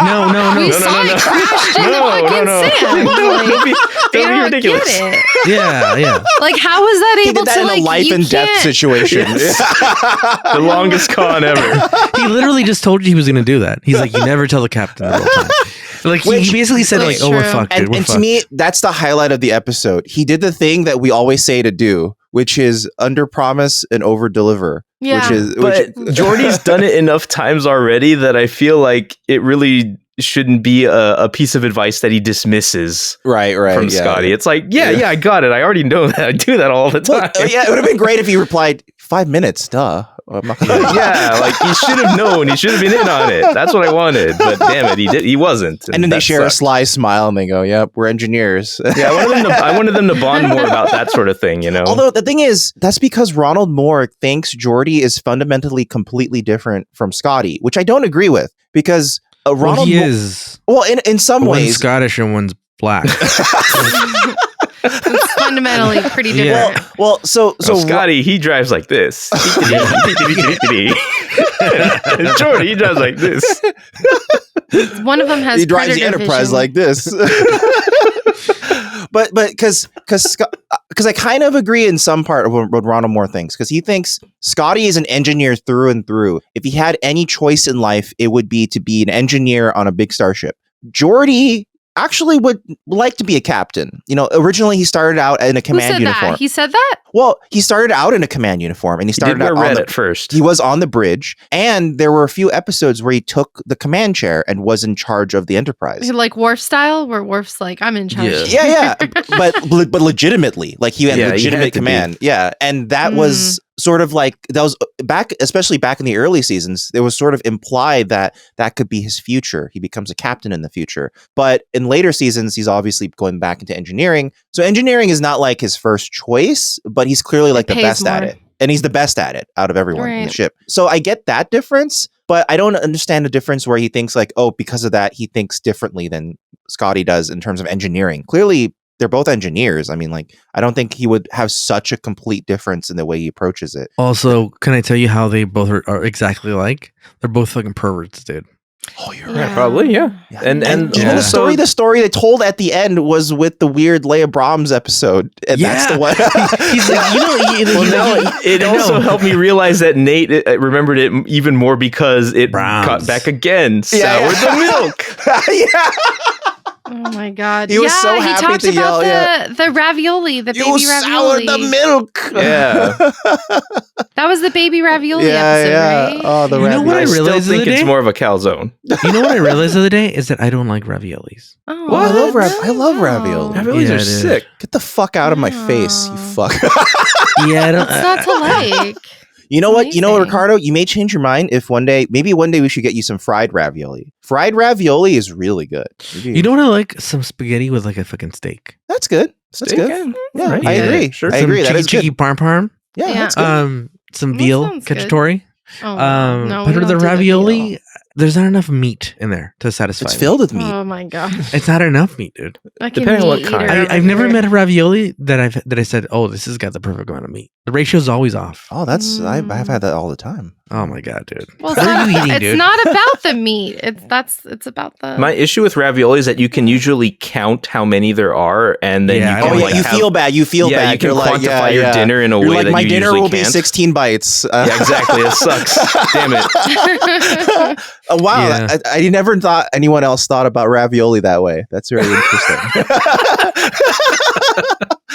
No. We saw it crashed into fucking sand. Don't be ridiculous. Get it. Yeah. Like, how was that He able did that to in like a life you and death can't- situation. The longest con ever. He literally just told you he was going to do that. He's like, you never tell the captain the whole time. Like he basically said, like, That's "Oh, we're true. fucked." Dude. We're And to fucked. me, that's the highlight of the episode. He did the thing that we always say to do, which is under promise and over deliver. Yeah. But Jordy's done it enough times already that I feel like it really shouldn't be a piece of advice that he dismisses right from Scotty. It's like, yeah, I got it. I already know that. I do that all the time. Well, it would have been great if he replied 5 minutes. Duh. I'm not gonna Yeah, like he should have known. He should have been in on it. That's what I wanted. But damn it, he wasn't. And then they that share sucked. a sly smile and they go, "Yep, we're engineers." Yeah, I wanted them to bond more about that sort of thing, you know? Although the thing is, that's because Ronald Moore thinks Geordi is fundamentally completely different from Scotty, which I don't agree with because Ronald he Moore, is. well, in some One's ways, Scottish and one's black. It's fundamentally pretty different. so Scotty, he drives like this. Jordy, he drives like this. One of them has he drives the predator Enterprise vision. like this. but because I kind of agree in some part of what Ronald Moore thinks, because he thinks Scotty is an engineer through and through. If he had any choice in life, it would be to be an engineer on a big starship. Geordi actually would like to be a captain. You know, originally he started out in a command Who said uniform. that? He said that? Well, he started out in a command uniform, and he He started did wear out red on the, at first. He was on the bridge, and there were a few episodes where he took the command chair and was in charge of the Enterprise. Like Worf style, where Worf's like, I'm in charge. Yeah, but legitimately, like he had Yeah, he legitimate had to be. command. Yeah, and that was sort of like that was especially back in the early seasons. There was sort of implied that could be his future. He becomes a captain in the future, but in later seasons, he's obviously going back into engineering. So engineering is not like his first choice, but he's clearly like the pays best at more. it, and he's the best at it out of everyone in the Right. ship. So I get that difference. But I don't understand the difference where he thinks like, oh, because of that, he thinks differently than Scotty does in terms of engineering. Clearly, they're both engineers. I mean, like, I don't think he would have such a complete difference in the way he approaches it. Also, can I tell you how they both are exactly alike? They're both fucking perverts, dude. Oh, you're Yeah. Probably, yeah. And the story they told at the end was with the weird Leia Brahms episode. And that's the one. He's like, it also helped me realize that Nate remembered it even more because it Brahms. got back again. Yeah, Soured the milk. Yeah. Oh my god! He was so he happy talked to about yell, the ravioli, the You baby ravioli. soured the milk. Yeah. That was the baby ravioli Yeah, episode, yeah. right? Oh, the You know what I I still realized the think other it's day? more of a calzone. You know what I realized the other day is that I don't like raviolis. Oh, Well, I love really? I love Oh. ravioli. Raviolis Yeah, are it is. sick. Get the fuck out of my face, you No. fuck. Yeah, I don't. It's not to like. You know what? You know, Amazing. Ricardo, you may change your mind if maybe one day we should get you some fried ravioli. Fried ravioli is really good. You know what I like? Some spaghetti with like a fucking steak. That's good. That's Steak, good. yeah. Yeah, Right. I Yeah, agree. sure. I Some agree. That cheeky, is cheeky good. parm. Yeah, Yeah. that's good. Some That veal sounds good. cacciatore. Oh, no, But we for the don't do ravioli, veal. there's not enough meat in there to satisfy It's me. filled with meat. Oh my god! It's not enough meat, dude. Fucking Depending on what meat kind. eater I've over never here. met a ravioli that I said, oh, this has got the perfect amount of meat. The ratio's always off. Oh, that's I've had that all the time. Oh my god, dude. Well, What are you eating, it's dude? not about the meat. It's about the. My issue with ravioli is that you can usually count how many there are, and then Yeah, I you Oh can yeah, like you have- feel bad. You feel yeah, bad. you can You're like, quantify your dinner in a You're way like, that my you dinner usually will be can't. 16 bites. Yeah, exactly. It sucks. Damn it. Oh, wow, Yeah. I never thought anyone else thought about ravioli that way. That's very interesting.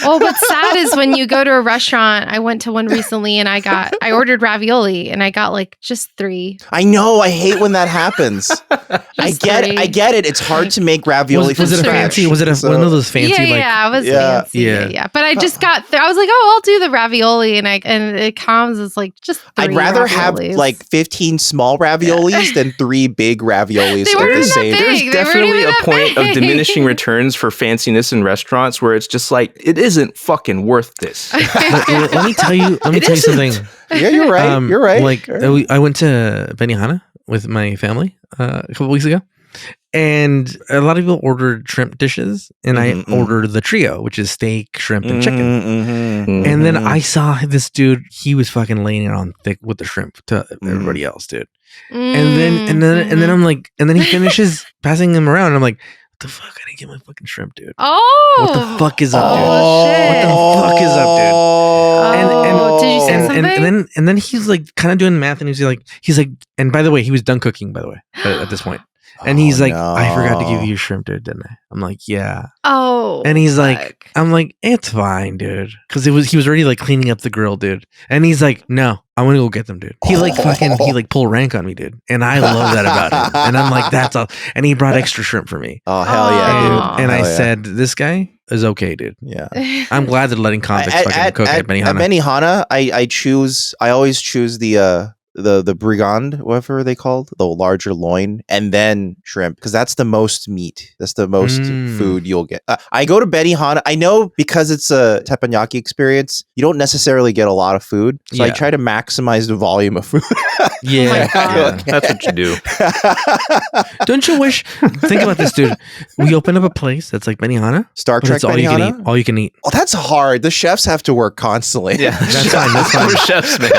Oh, what's sad is when you go to a restaurant. I went to one recently and I ordered ravioli and I got like just 3. I know. I hate when that happens. I get it. It's hard to make ravioli. Was it a fancy? Was it one of those fancy? Yeah, it was fancy. Yeah. But I just got. I was like, oh, I'll do the ravioli, and it comes as like just 3 I'd rather raviolis. have like 15 small raviolis than 3 big raviolis. They weren't the even same. that big. There's definitely a point of diminishing returns for fanciness in restaurants where it's just like it isn't fucking worth this. Let me tell you something. Yeah, you're right. You're right. Like I went to Benihana with my family a couple weeks ago, and a lot of people ordered shrimp dishes, and I ordered the trio, which is steak, shrimp, and chicken. And then I saw this dude; he was fucking laying it on thick with the shrimp to everybody else, dude. And then I'm like, and then he finishes passing them around. And I'm like, what the fuck? I didn't get my fucking shrimp, dude. Oh, what the fuck is up, dude? Shit. What the fuck is up, dude? Did you say something? And then he's like kind of doing math, and he's like, and by the way, he was done cooking, by the way, at this point. And he's like, I forgot to give you your shrimp, dude, didn't I? I'm like, yeah. Oh. And he's like, I'm like, it's fine, dude. Because he was already like cleaning up the grill, dude. And he's like, no, I want to go get them, dude. He pulled rank on me, dude. And I love that about him. And I'm like, that's all. And he brought extra shrimp for me. Oh, hell yeah, dude. And I said, this guy is okay, dude. Yeah. I'm glad they're letting convicts fucking cook at Benihana. At Benihana, I always choose the brigand, whatever they called, the larger loin, and then shrimp, because that's the most meat. That's the most food you'll get. I go to Benihana. I know because it's a teppanyaki experience, you don't necessarily get a lot of food. So I try to maximize the volume of food. Yeah. That's what you do. Don't you wish? Think about this, dude. We open up a place that's like Benihana. Star Trek Benihana? All you can eat. Oh, that's hard. The chefs have to work constantly. Yeah, that's fine. We're chefs, man.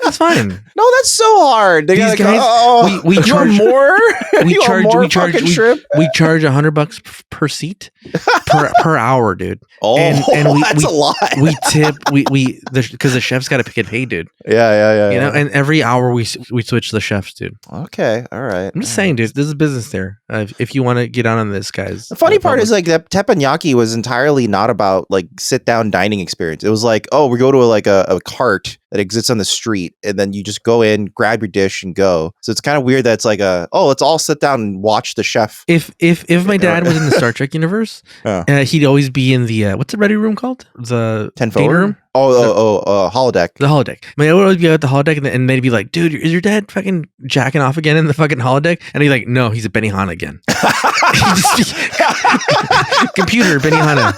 That's fine. No, that's so hard. They These gotta guys, we charge more. We charge $100 per seat per hour, dude. Oh, and that's a lot. We tip because the chefs got to get paid, dude. Yeah. You know, and every hour we switch the chefs, dude. Okay, all right. I'm just saying, dude. This is business there. If you want to get on this, guys. The funny part is like that teppanyaki was entirely not about like sit down dining experience. It was like, oh, we go to a cart that exists on the street, and then you just go in, grab your dish, and go. So it's kind of weird that it's like let's all sit down and watch the chef. If my dad was in the Star Trek universe, he'd always be in the what's the ready room called? The 10 forward room. Holodeck. The holodeck. I mean, I would always be at the holodeck, and they'd be like, "Dude, is your dad fucking jacking off again in the fucking holodeck?" And he's like, "No, he's at Benihana again." Computer Benihana,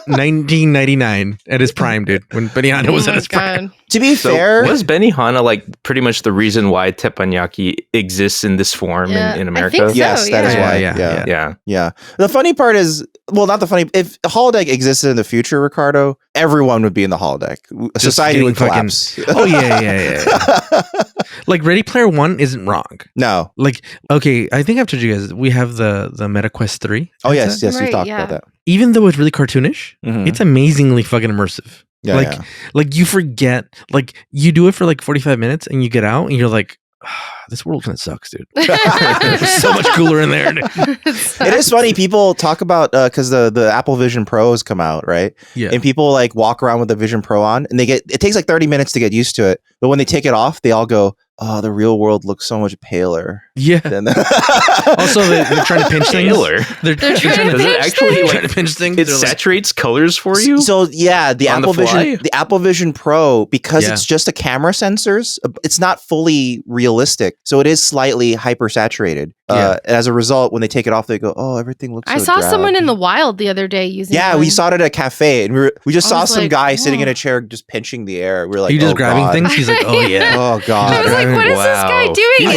1999 at his prime, dude. When Benihana was at his prime. To be fair, was Benihana like pretty much the reason why teppanyaki exists in this form in America? I think so, yes, that is why. Yeah. The funny part is, well, not the funny. If a holodeck existed in the future, Ricardo, everyone would be in the holodeck. Society would collapse. Oh yeah. Like Ready Player One isn't wrong. No. Like, okay, I think I've told you guys we have the MetaQuest 3. Oh yes, we talked about that. Even though it's really cartoonish, it's amazingly fucking immersive. Like you forget, like you do it for like 45 minutes and you get out and you're like, this world kind of sucks, dude. There's so much cooler in there. It is funny. People talk about because the Apple Vision Pro has come out, right? Yeah. And people like walk around with the Vision Pro on, and it takes like 30 minutes to get used to it. But when they take it off, they all go, "Oh, the real world looks so much paler." Yeah. Also, they're trying to pinch things. They're trying to pinch things. It saturates colors for you. So yeah, the Apple Vision Pro, because it's just a camera sensors, it's not fully realistic. So it is slightly hyper saturated. As a result, when they take it off, they go, "Oh, everything looks." I saw someone in the wild the other day using. Yeah, we saw it at a cafe, and we just saw some guy sitting in a chair just pinching the air. We're like, "Are you just grabbing things?" He's like, "Oh yeah." Oh god. I was like, "What is this guy doing?"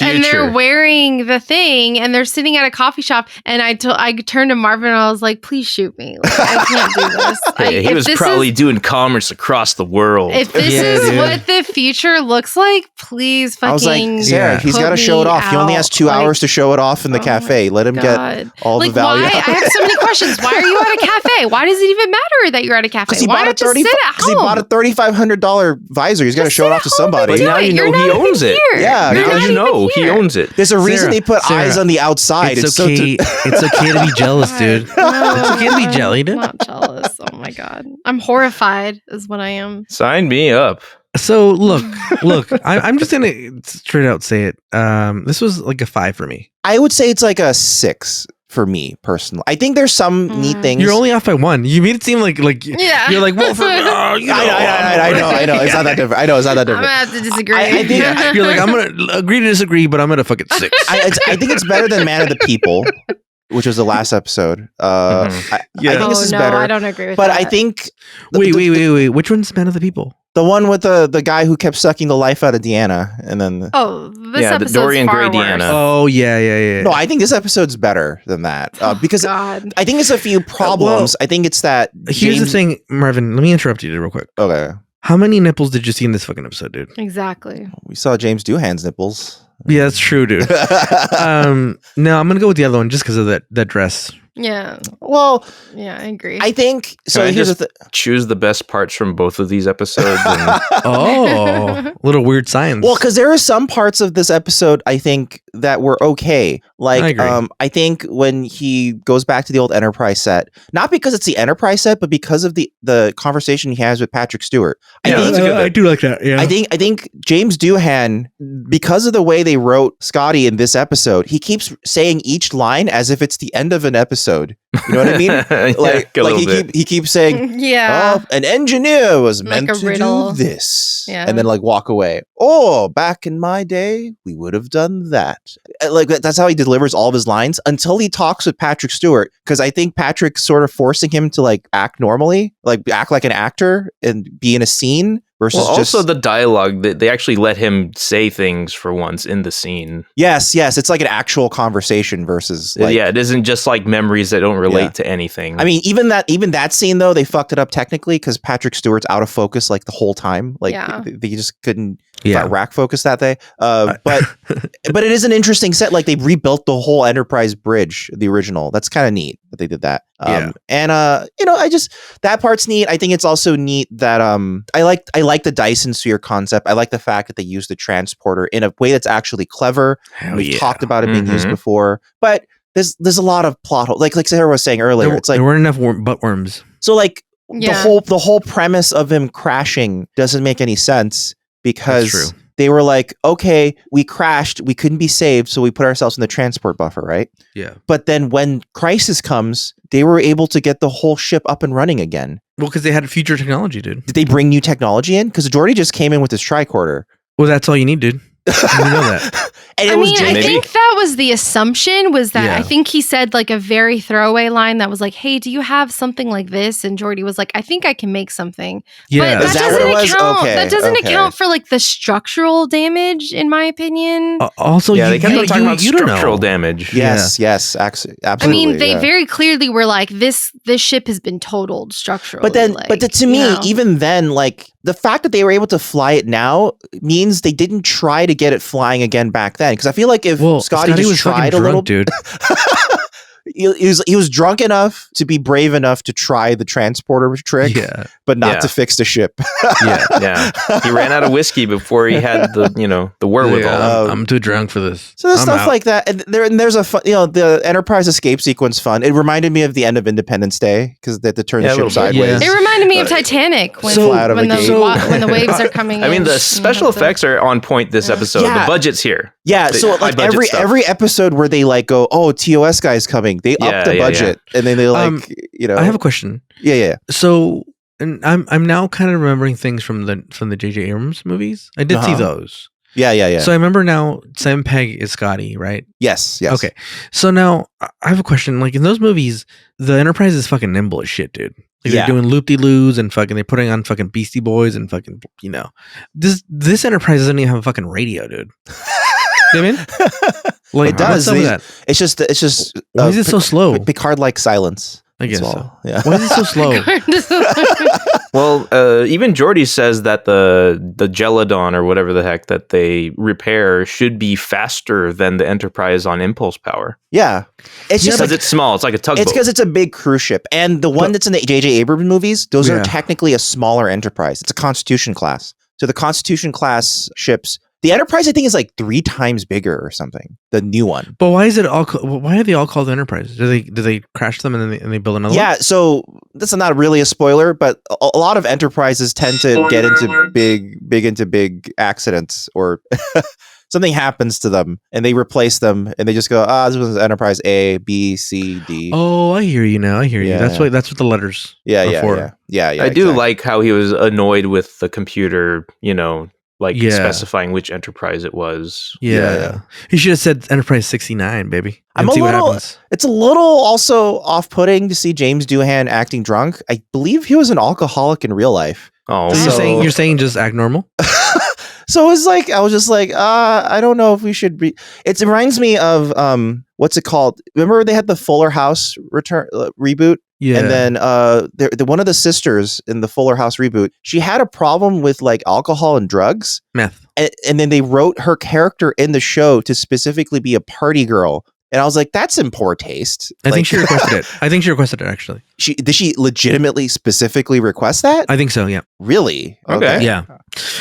And they're wearing the thing, and they're sitting at a coffee shop. And I turned to Marvin, and I was like, "Please shoot me! Like, I can't do this." He was probably doing commerce across the world. If this is what the future looks like, please fucking. I was like, Sarah, he's got to show it off. He only has 2 hours to show it off in the cafe. Let him get all the value. Why? I have so many questions. Why are you at a cafe? Why does it even matter that you're at a cafe? Why not just sit at home? Because he bought a $3,500 visor. He's got to show it off to somebody. But now you know he owns it. Yeah, now you know he owns it. There's a reason they put eyes on the outside. It's okay. It's okay to be jealous, dude. It's okay to be jelly, dude. I'm not jealous. Oh my God. I'm horrified is what I am. Sign me up. So look, I'm just gonna straight out say it. This was like a 5 for me. I would say it's like a 6 for me personally. I think there's some neat things. You're only off by 1. You made it seem like yeah. You're like, well, for I know. It's not that different. I know it's not that different. I'm gonna have to disagree. I think you're like, I'm gonna agree to disagree, but I'm gonna fuck it 6. I think it's better than Man of the People, which was the last episode. I think this is better. I don't agree with but that. I think Wait. Which one's Man of the People? the one with the guy who kept sucking the life out of Deanna, and then this the episode's Dorian far Gray worse. Deanna. Oh yeah. no, I think this episode's better than that because God. I think it's a few problems. I think it's that. Here's the thing, Marvin. Let me interrupt you real quick. Okay, How many nipples did you see in this fucking episode, dude? Exactly. we saw James Doohan's nipples. Yeah, that's true, dude. No, I'm gonna go with the other one just because of that dress. Yeah. Well, Yeah, I agree. I think so. Can I Here's just the choose the best parts from both of these episodes. And Oh, little weird science. Well, because there are some parts of this episode I think that were okay. Like, I agree. I think when he goes back to the old Enterprise set, not because it's the Enterprise set, but because of the conversation he has with Patrick Stewart. Yeah, that's a good I do like that. Yeah, I think James Doohan, because of the way they wrote Scotty in this episode, he keeps saying each line as if it's the end of an episode. You know what I mean? He keeps saying, yeah. "Oh, an engineer was Like meant a to riddle. do this," Yeah. and then like walk away. Oh, back in my day, we would have done that. Like that's how he delivers all of his lines until he talks with Patrick Stewart. Because I think Patrick's sort of forcing him to like act normally, like act like an actor and be in a scene. Versus well, just also the dialogue, they actually let him say things for once in the scene. yes, it's like an actual conversation versus like, Yeah, it isn't just like memories that don't relate Yeah. to anything. I mean, even that scene though, they fucked it up technically because Patrick Stewart's out of focus like the whole time. Like Yeah. they just couldn't Yeah. rack focus that day. But it is an interesting set. Like they rebuilt the whole Enterprise bridge, the original. That's kind of neat that they did that. And I just that part's neat. I think it's also neat that I like the Dyson sphere concept. I like the fact that they use the transporter in a way that's actually clever. We've talked about it being used before, but there's a lot of plot holes. Like Sarah was saying earlier, it's like there weren't enough butt worms. so like Yeah. the whole premise of him crashing doesn't make any sense because That's true. they were like, okay, we crashed, we couldn't be saved, so we put ourselves in the transport buffer, right? Yeah. But then when crisis comes, they were able to get the whole ship up and running again. Well, because they had future technology, dude. Did they bring new technology in? Because Geordi just came in with his tricorder. Well, that's all you need, dude. You know that. And I it was mean, I Maybe. think that was the assumption was that Yeah. I think he said like a very throwaway line that was like, "Hey, do you have something like this?" And Geordi was like, "I think I can make something." Yeah. But Is that that what doesn't it was? account. Okay, That doesn't okay. account for like the structural damage, in my opinion. Also, yeah, you, they kept you, on talking about you don't structural know. damage. yes, absolutely. I mean, they yeah. very clearly were like, "This ship has been totaled structurally." But then, like, to me, you know. even then, like the fact that they were able to fly it now means they didn't try to get it flying again back then. Because I feel like if Scotty just was fucking tried a drunk, little, dude. he was drunk enough to be brave enough to try the transporter trick, Yeah. but not Yeah. to fix the ship. Yeah. He ran out of whiskey before he had the wherewithal. Yeah, I'm too drunk for this. So there's I'm stuff out. like that, and there's a fun, the Enterprise escape sequence fun. It reminded me of the end of Independence Day because they had to turn Yeah, the a ship little bit. sideways. It reminded me of Titanic when, Fly out of a gate. when the waves are coming in. I mean, the and special you have to- effects are on point this episode. Yeah. The budget's here. Yeah, The so high like budget stuff. every episode where they like go, oh, TOS guy's coming, they up the budget, and then they like I have a question. yeah. So, and I'm now kind of remembering things from the J.J. Abrams movies. I did see those. Yeah. So I remember now Sam Pegg is Scotty, right? Yes. Okay. So now I have a question. Like in those movies, the Enterprise is fucking nimble as shit, dude. Like Yeah. they're doing loop-de-loos and fucking they're putting on fucking Beastie Boys and fucking this Enterprise doesn't even have a fucking radio, dude. You know what I mean? Like It does. what's up with that? It's just Why is it so slow? Picard like silence. I guess That's so. all. Yeah. Why is it so slow? Well, even Geordi says that the Gelodon or whatever the heck that they repair should be faster than the Enterprise on impulse power. Yeah. It's just Because like, it's small. It's like a tugboat. it's because it's a big cruise ship, and the one that's in the J.J. Abrams movies, those are Yeah. technically a smaller Enterprise. It's a Constitution class. So the Constitution class ships The Enterprise, I think, is like 3 times bigger or something. The new one. But why is it all? Why are they all called Enterprise? Do they crash them and then they build another one? Yeah, so this is not really a spoiler, but a lot of Enterprises tend to get into big accidents, or something happens to them and they replace them and they just go, this was Enterprise A, B, C, D. Oh, I hear you now. I hear you. That's what the letters. Yeah. For. Yeah. I do like how he was annoyed with the computer, specifying which Enterprise it was. Yeah. He should have said Enterprise 69, baby. It's a little also off-putting to see James Doohan acting drunk. I believe he was an alcoholic in real life. Oh, so you're saying just act normal? So it's like, I was just like, I don't know if we should be. It reminds me of what's it called? Remember they had the Fuller House reboot? Yeah. And then one of the sisters in the Fuller House reboot, she had a problem with like alcohol and drugs. Meth. And then they wrote her character in the show to specifically be a party girl. And I was like, that's in poor taste. I think she requested it, actually. Did she legitimately specifically request that? I think so, yeah. Really? Okay. Yeah.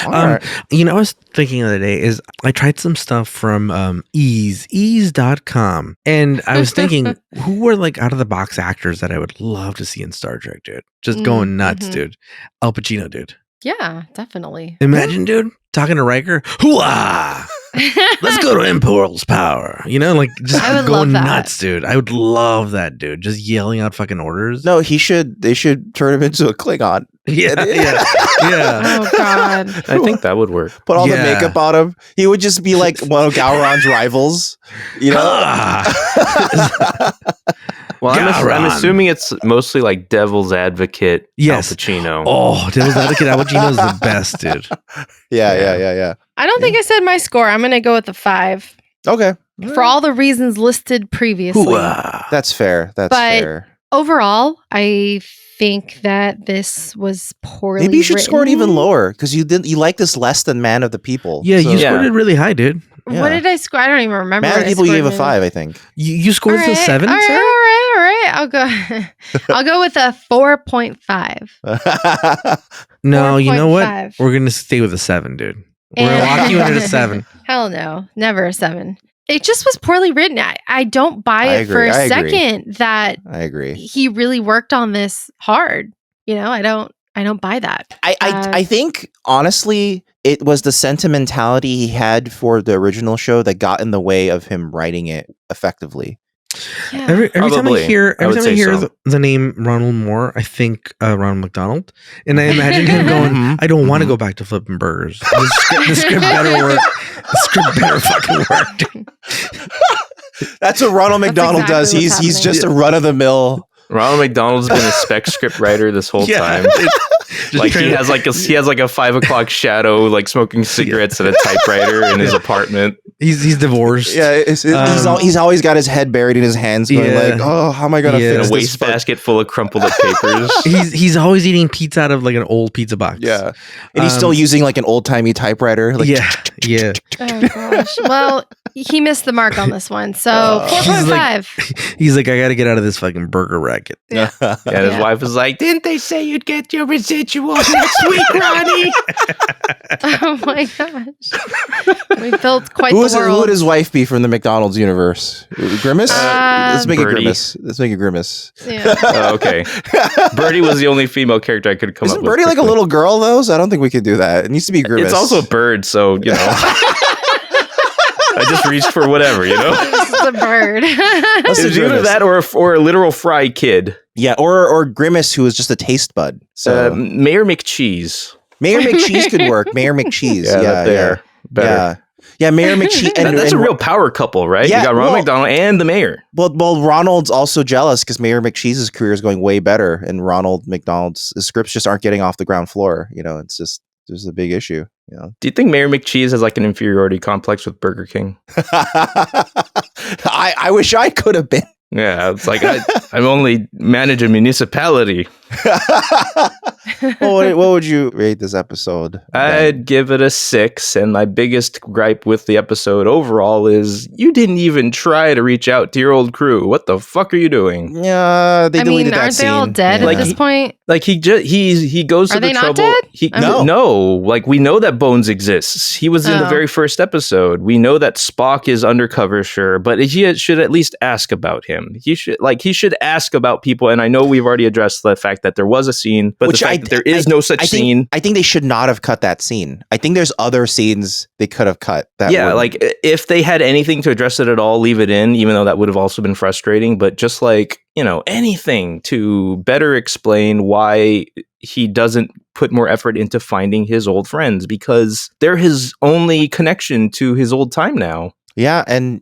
Right. I was thinking the other day is I tried some stuff from ease.com. And I was thinking, who were like out of the box actors that I would love to see in Star Trek, dude? Just going nuts, dude. Al Pacino, dude. Yeah, definitely. Imagine, dude, talking to Riker. Hooah! Let's go to Impulse Power. Just going nuts, dude. I would love that, dude. Just yelling out fucking orders. No, they should turn him into a Klingon. Yeah. Oh God. I think that would work. Put all the makeup on him. He would just be like one of Gowron's rivals. Well, I'm assuming it's mostly like Devil's Advocate. Yes. Al Pacino. Oh, Devil's Advocate Al Pacino is the best, dude. Yeah. I don't think I said my score. I'm going to go with a 5. Okay. For all the reasons listed previously. That's fair. That's fair. Overall, I think that this was poorly Maybe you should written. score it even lower because you like this less than Man of the People. Yeah, you scored it really high, dude. Yeah. What did I score? I don't even remember. Man of the People, you gave a 5, I think. You scored a 7, all right, sir? All right. I'll go with a 4.5. No, you know what? 4.5. We're going to stay with a 7, dude. We're going to lock you into a 7. Hell no. Never a 7. It just was poorly written. I don't buy it for a second that I agree. He really worked on this hard. I don't buy that. I think honestly it was the sentimentality he had for the original show that got in the way of him writing it effectively. Yeah. Every time I hear so. the name Ronald Moore, I think Ronald McDonald, and I imagine him going, "I don't want to go back to flipping burgers. The script better work. The script better fucking work." That's what Ronald McDonald does. He's just a run of the mill. Ronald McDonald's been a spec script writer this whole time. Like he has like a 5:00 shadow, like smoking cigarettes at a typewriter in his apartment. He's divorced. Yeah, he's always got his head buried in his hands, going like, "Oh, how am I gonna fix a wastebasket full of crumpled up papers?" He's always eating pizza out of like an old pizza box. Yeah, and he's still using like an old timey typewriter. Like, yeah. Oh gosh. Well, he missed the mark on this one. So 4.5. He's like, I got to get out of this fucking burger racket. Yeah. And his wife was like, "Didn't they say you'd get your residuals next week, Ronnie?" Oh my gosh. We built quite the world. Who would his wife be from the McDonald's universe? Grimace? Let's make Birdie. it Grimace. Yeah. Okay. Birdie was the only female character I could come up with. Isn't Birdie like a little girl though? So I don't think we could do that. It needs to be Grimace. It's also a bird, so I just reached for whatever, It's a bird. It's either that or a literal fry kid. Yeah, or Grimace, who is just a taste bud. So Mayor McCheese. Mayor McCheese could work. Mayor McCheese. Better. Yeah, Mayor McCheese. That's a real power couple, right? Yeah, you got Ronald McDonald and the mayor. Well, Ronald's also jealous because Mayor McCheese's career is going way better, and Ronald McDonald's scripts just aren't getting off the ground floor. It's just there's a big issue. Do you think Mayor McCheese has like an inferiority complex with Burger King? I wish I could have been. Yeah, it's like I'm only manage a municipality. What would you rate this episode? I'd give it a 6, and my biggest gripe with the episode overall is you didn't even try to reach out to your old crew. What the fuck are you doing? Yeah, they deleted that aren't scene. they all dead at this point? Like he goes to the trouble. No, like we know that Bones exists. He was in the very first episode. We know that Spock is undercover, sure, but he should at least ask about him. He should ask about people. And I know we've already addressed the fact that there was a scene, but the fact that there is no such scene. I think they should not have cut that scene. I think there's other scenes they could have cut. Like if they had anything to address it at all, leave it in, even though that would have also been frustrating. But just like, anything to better explain why he doesn't put more effort into finding his old friends, because they're his only connection to his old time now. Yeah, and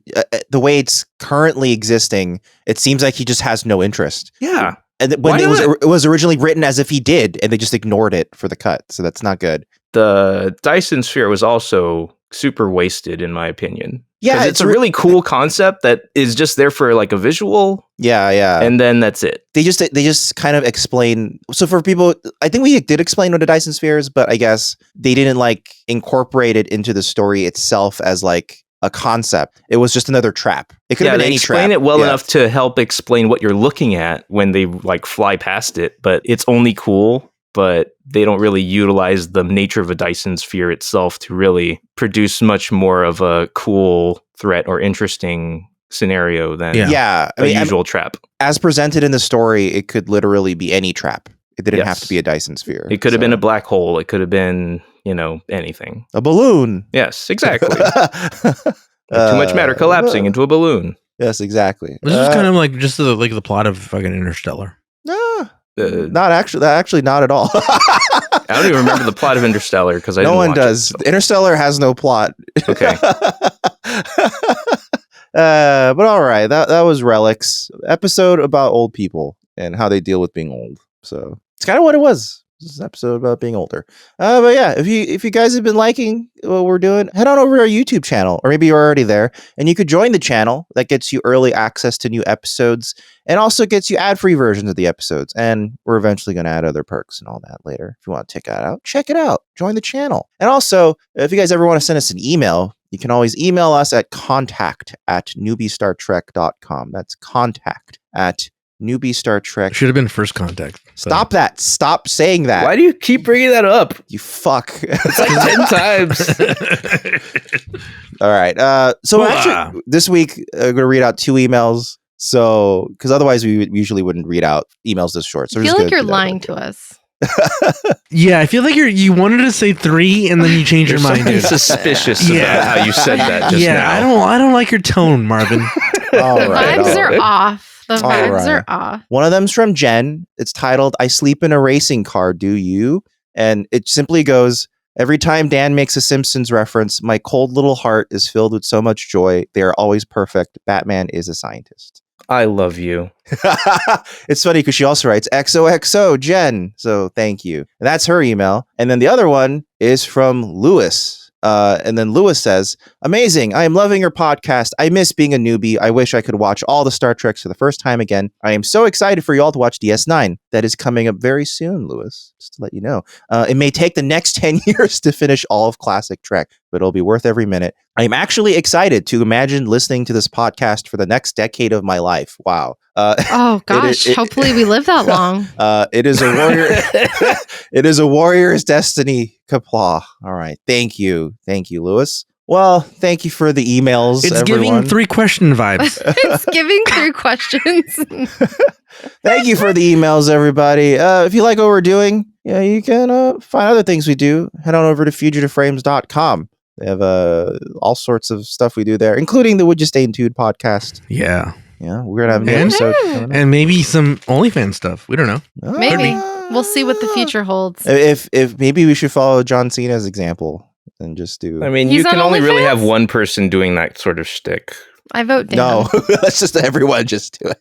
the way it's currently existing, it seems like he just has no interest. Yeah. And when it was originally written as if he did, and they just ignored it for the cut, so that's not good. The Dyson Sphere was also super wasted, in my opinion. Yeah, it's a really cool concept that is just there for like a visual. Yeah. And then that's it. They just kind of explain. So for people, I think we did explain what a Dyson Sphere is, but I guess they didn't like incorporate it into the story itself as like a concept. It was just another trap. It could have been any trap. Explain it well enough to help explain what you're looking at when they like fly past it, but it's only cool. But they don't really utilize the nature of a Dyson Sphere itself to really produce much more of a cool threat or interesting scenario than a usual trap. As presented in the story, it could literally be any trap. It didn't have to be a Dyson Sphere. It could have been a black hole. It could have been, anything. A balloon. Yes, exactly. Too much matter collapsing into a balloon. Yes, exactly. This is kind of like just the plot of fucking Interstellar. No. Not actually, not at all. I don't even remember the plot of Interstellar because no one does. Interstellar has no plot. Okay. But all right, that was Relics episode about old people and how they deal with being old. So it's kind of what it was. This is an episode about being older. But yeah, if you guys have been liking what we're doing, head on over to our YouTube channel, or maybe you're already there, and you could join the channel. That gets you early access to new episodes, and also gets you ad-free versions of the episodes. And we're eventually going to add other perks and all that later. If you want to check it out. Join the channel. And also, if you guys ever want to send us an email, you can always email us at contact@newbiestartrek.com. That's contact@newbiestartrek. Should have been first contact. Stop that. Stop saying that. Why do you keep bringing that up? You fuck. It's like 10 times. All right. So actually, this week, I'm going to read out 2 emails. So, because otherwise we usually wouldn't read out emails this short. So I feel like you're lying to us. Yeah, I feel like you wanted to say 3 and then you changed your mind. Suspicious about how you said that just now. I don't like your tone, Marvin. The vibes are off. The vibes are off. One of them's from Jen. It's titled, "I sleep in a racing car, do you?" And it simply goes, "Every time Dan makes a Simpsons reference, my cold little heart is filled with so much joy. They are always perfect. Batman is a scientist." I love you. It's funny because she also writes XOXO Jen. So thank you. And that's her email. And then the other one is from Lewis. And then Lewis says, "Amazing. I am loving your podcast. I miss being a newbie. I wish I could watch all the Star Treks for the first time again. I am so excited for you all to watch DS9. That is coming up very soon, Lewis, just to let you know. It may take the next 10 years to finish all of classic Trek, but it'll be worth every minute. I am actually excited to imagine listening to this podcast for the next decade of my life." Wow. Oh gosh, hopefully we live that long. It is a warrior. It is a warrior's destiny. Kapla. All right. Thank you, Lewis. Well, thank you for the emails. It's everyone. giving 3 question vibes. It's giving 3 questions. Thank you for the emails, everybody. If you like what we're doing, you can find other things we do. Head on over to fugitiveframes.com. They have all sorts of stuff we do there, including the Would You Stay in Tuned podcast. Yeah. Yeah, we're going to have an episode coming up. And maybe some OnlyFans stuff. We don't know. Maybe. We'll see what the future holds. If maybe we should follow John Cena's example and just do... I mean, you can only really have one person doing that sort of shtick. I vote Dan. No, let's just everyone just do it.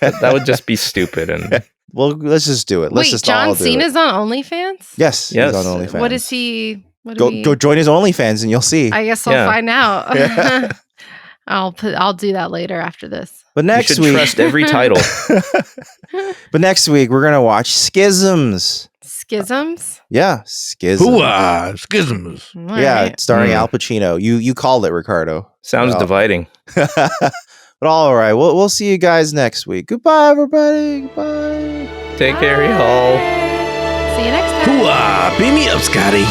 That would just be stupid. And well, let's just do it. Let's just John all do Cena's it. on OnlyFans? Yes, he's on OnlyFans. What is he... Go join his OnlyFans and you'll see. I guess I'll find out. I'll do that later after this. But next you should week, trust every title. But next week we're gonna watch Schisms. Schisms? Yeah, Schisms. Hooah, Schisms. All Yeah, right. starring Al Pacino. You called it, Ricardo. Sounds Well. dividing. But all right, we'll see you guys next week. Goodbye, everybody. Goodbye. Take care, y'all. See you next time. Hooah, beam me up, Scotty.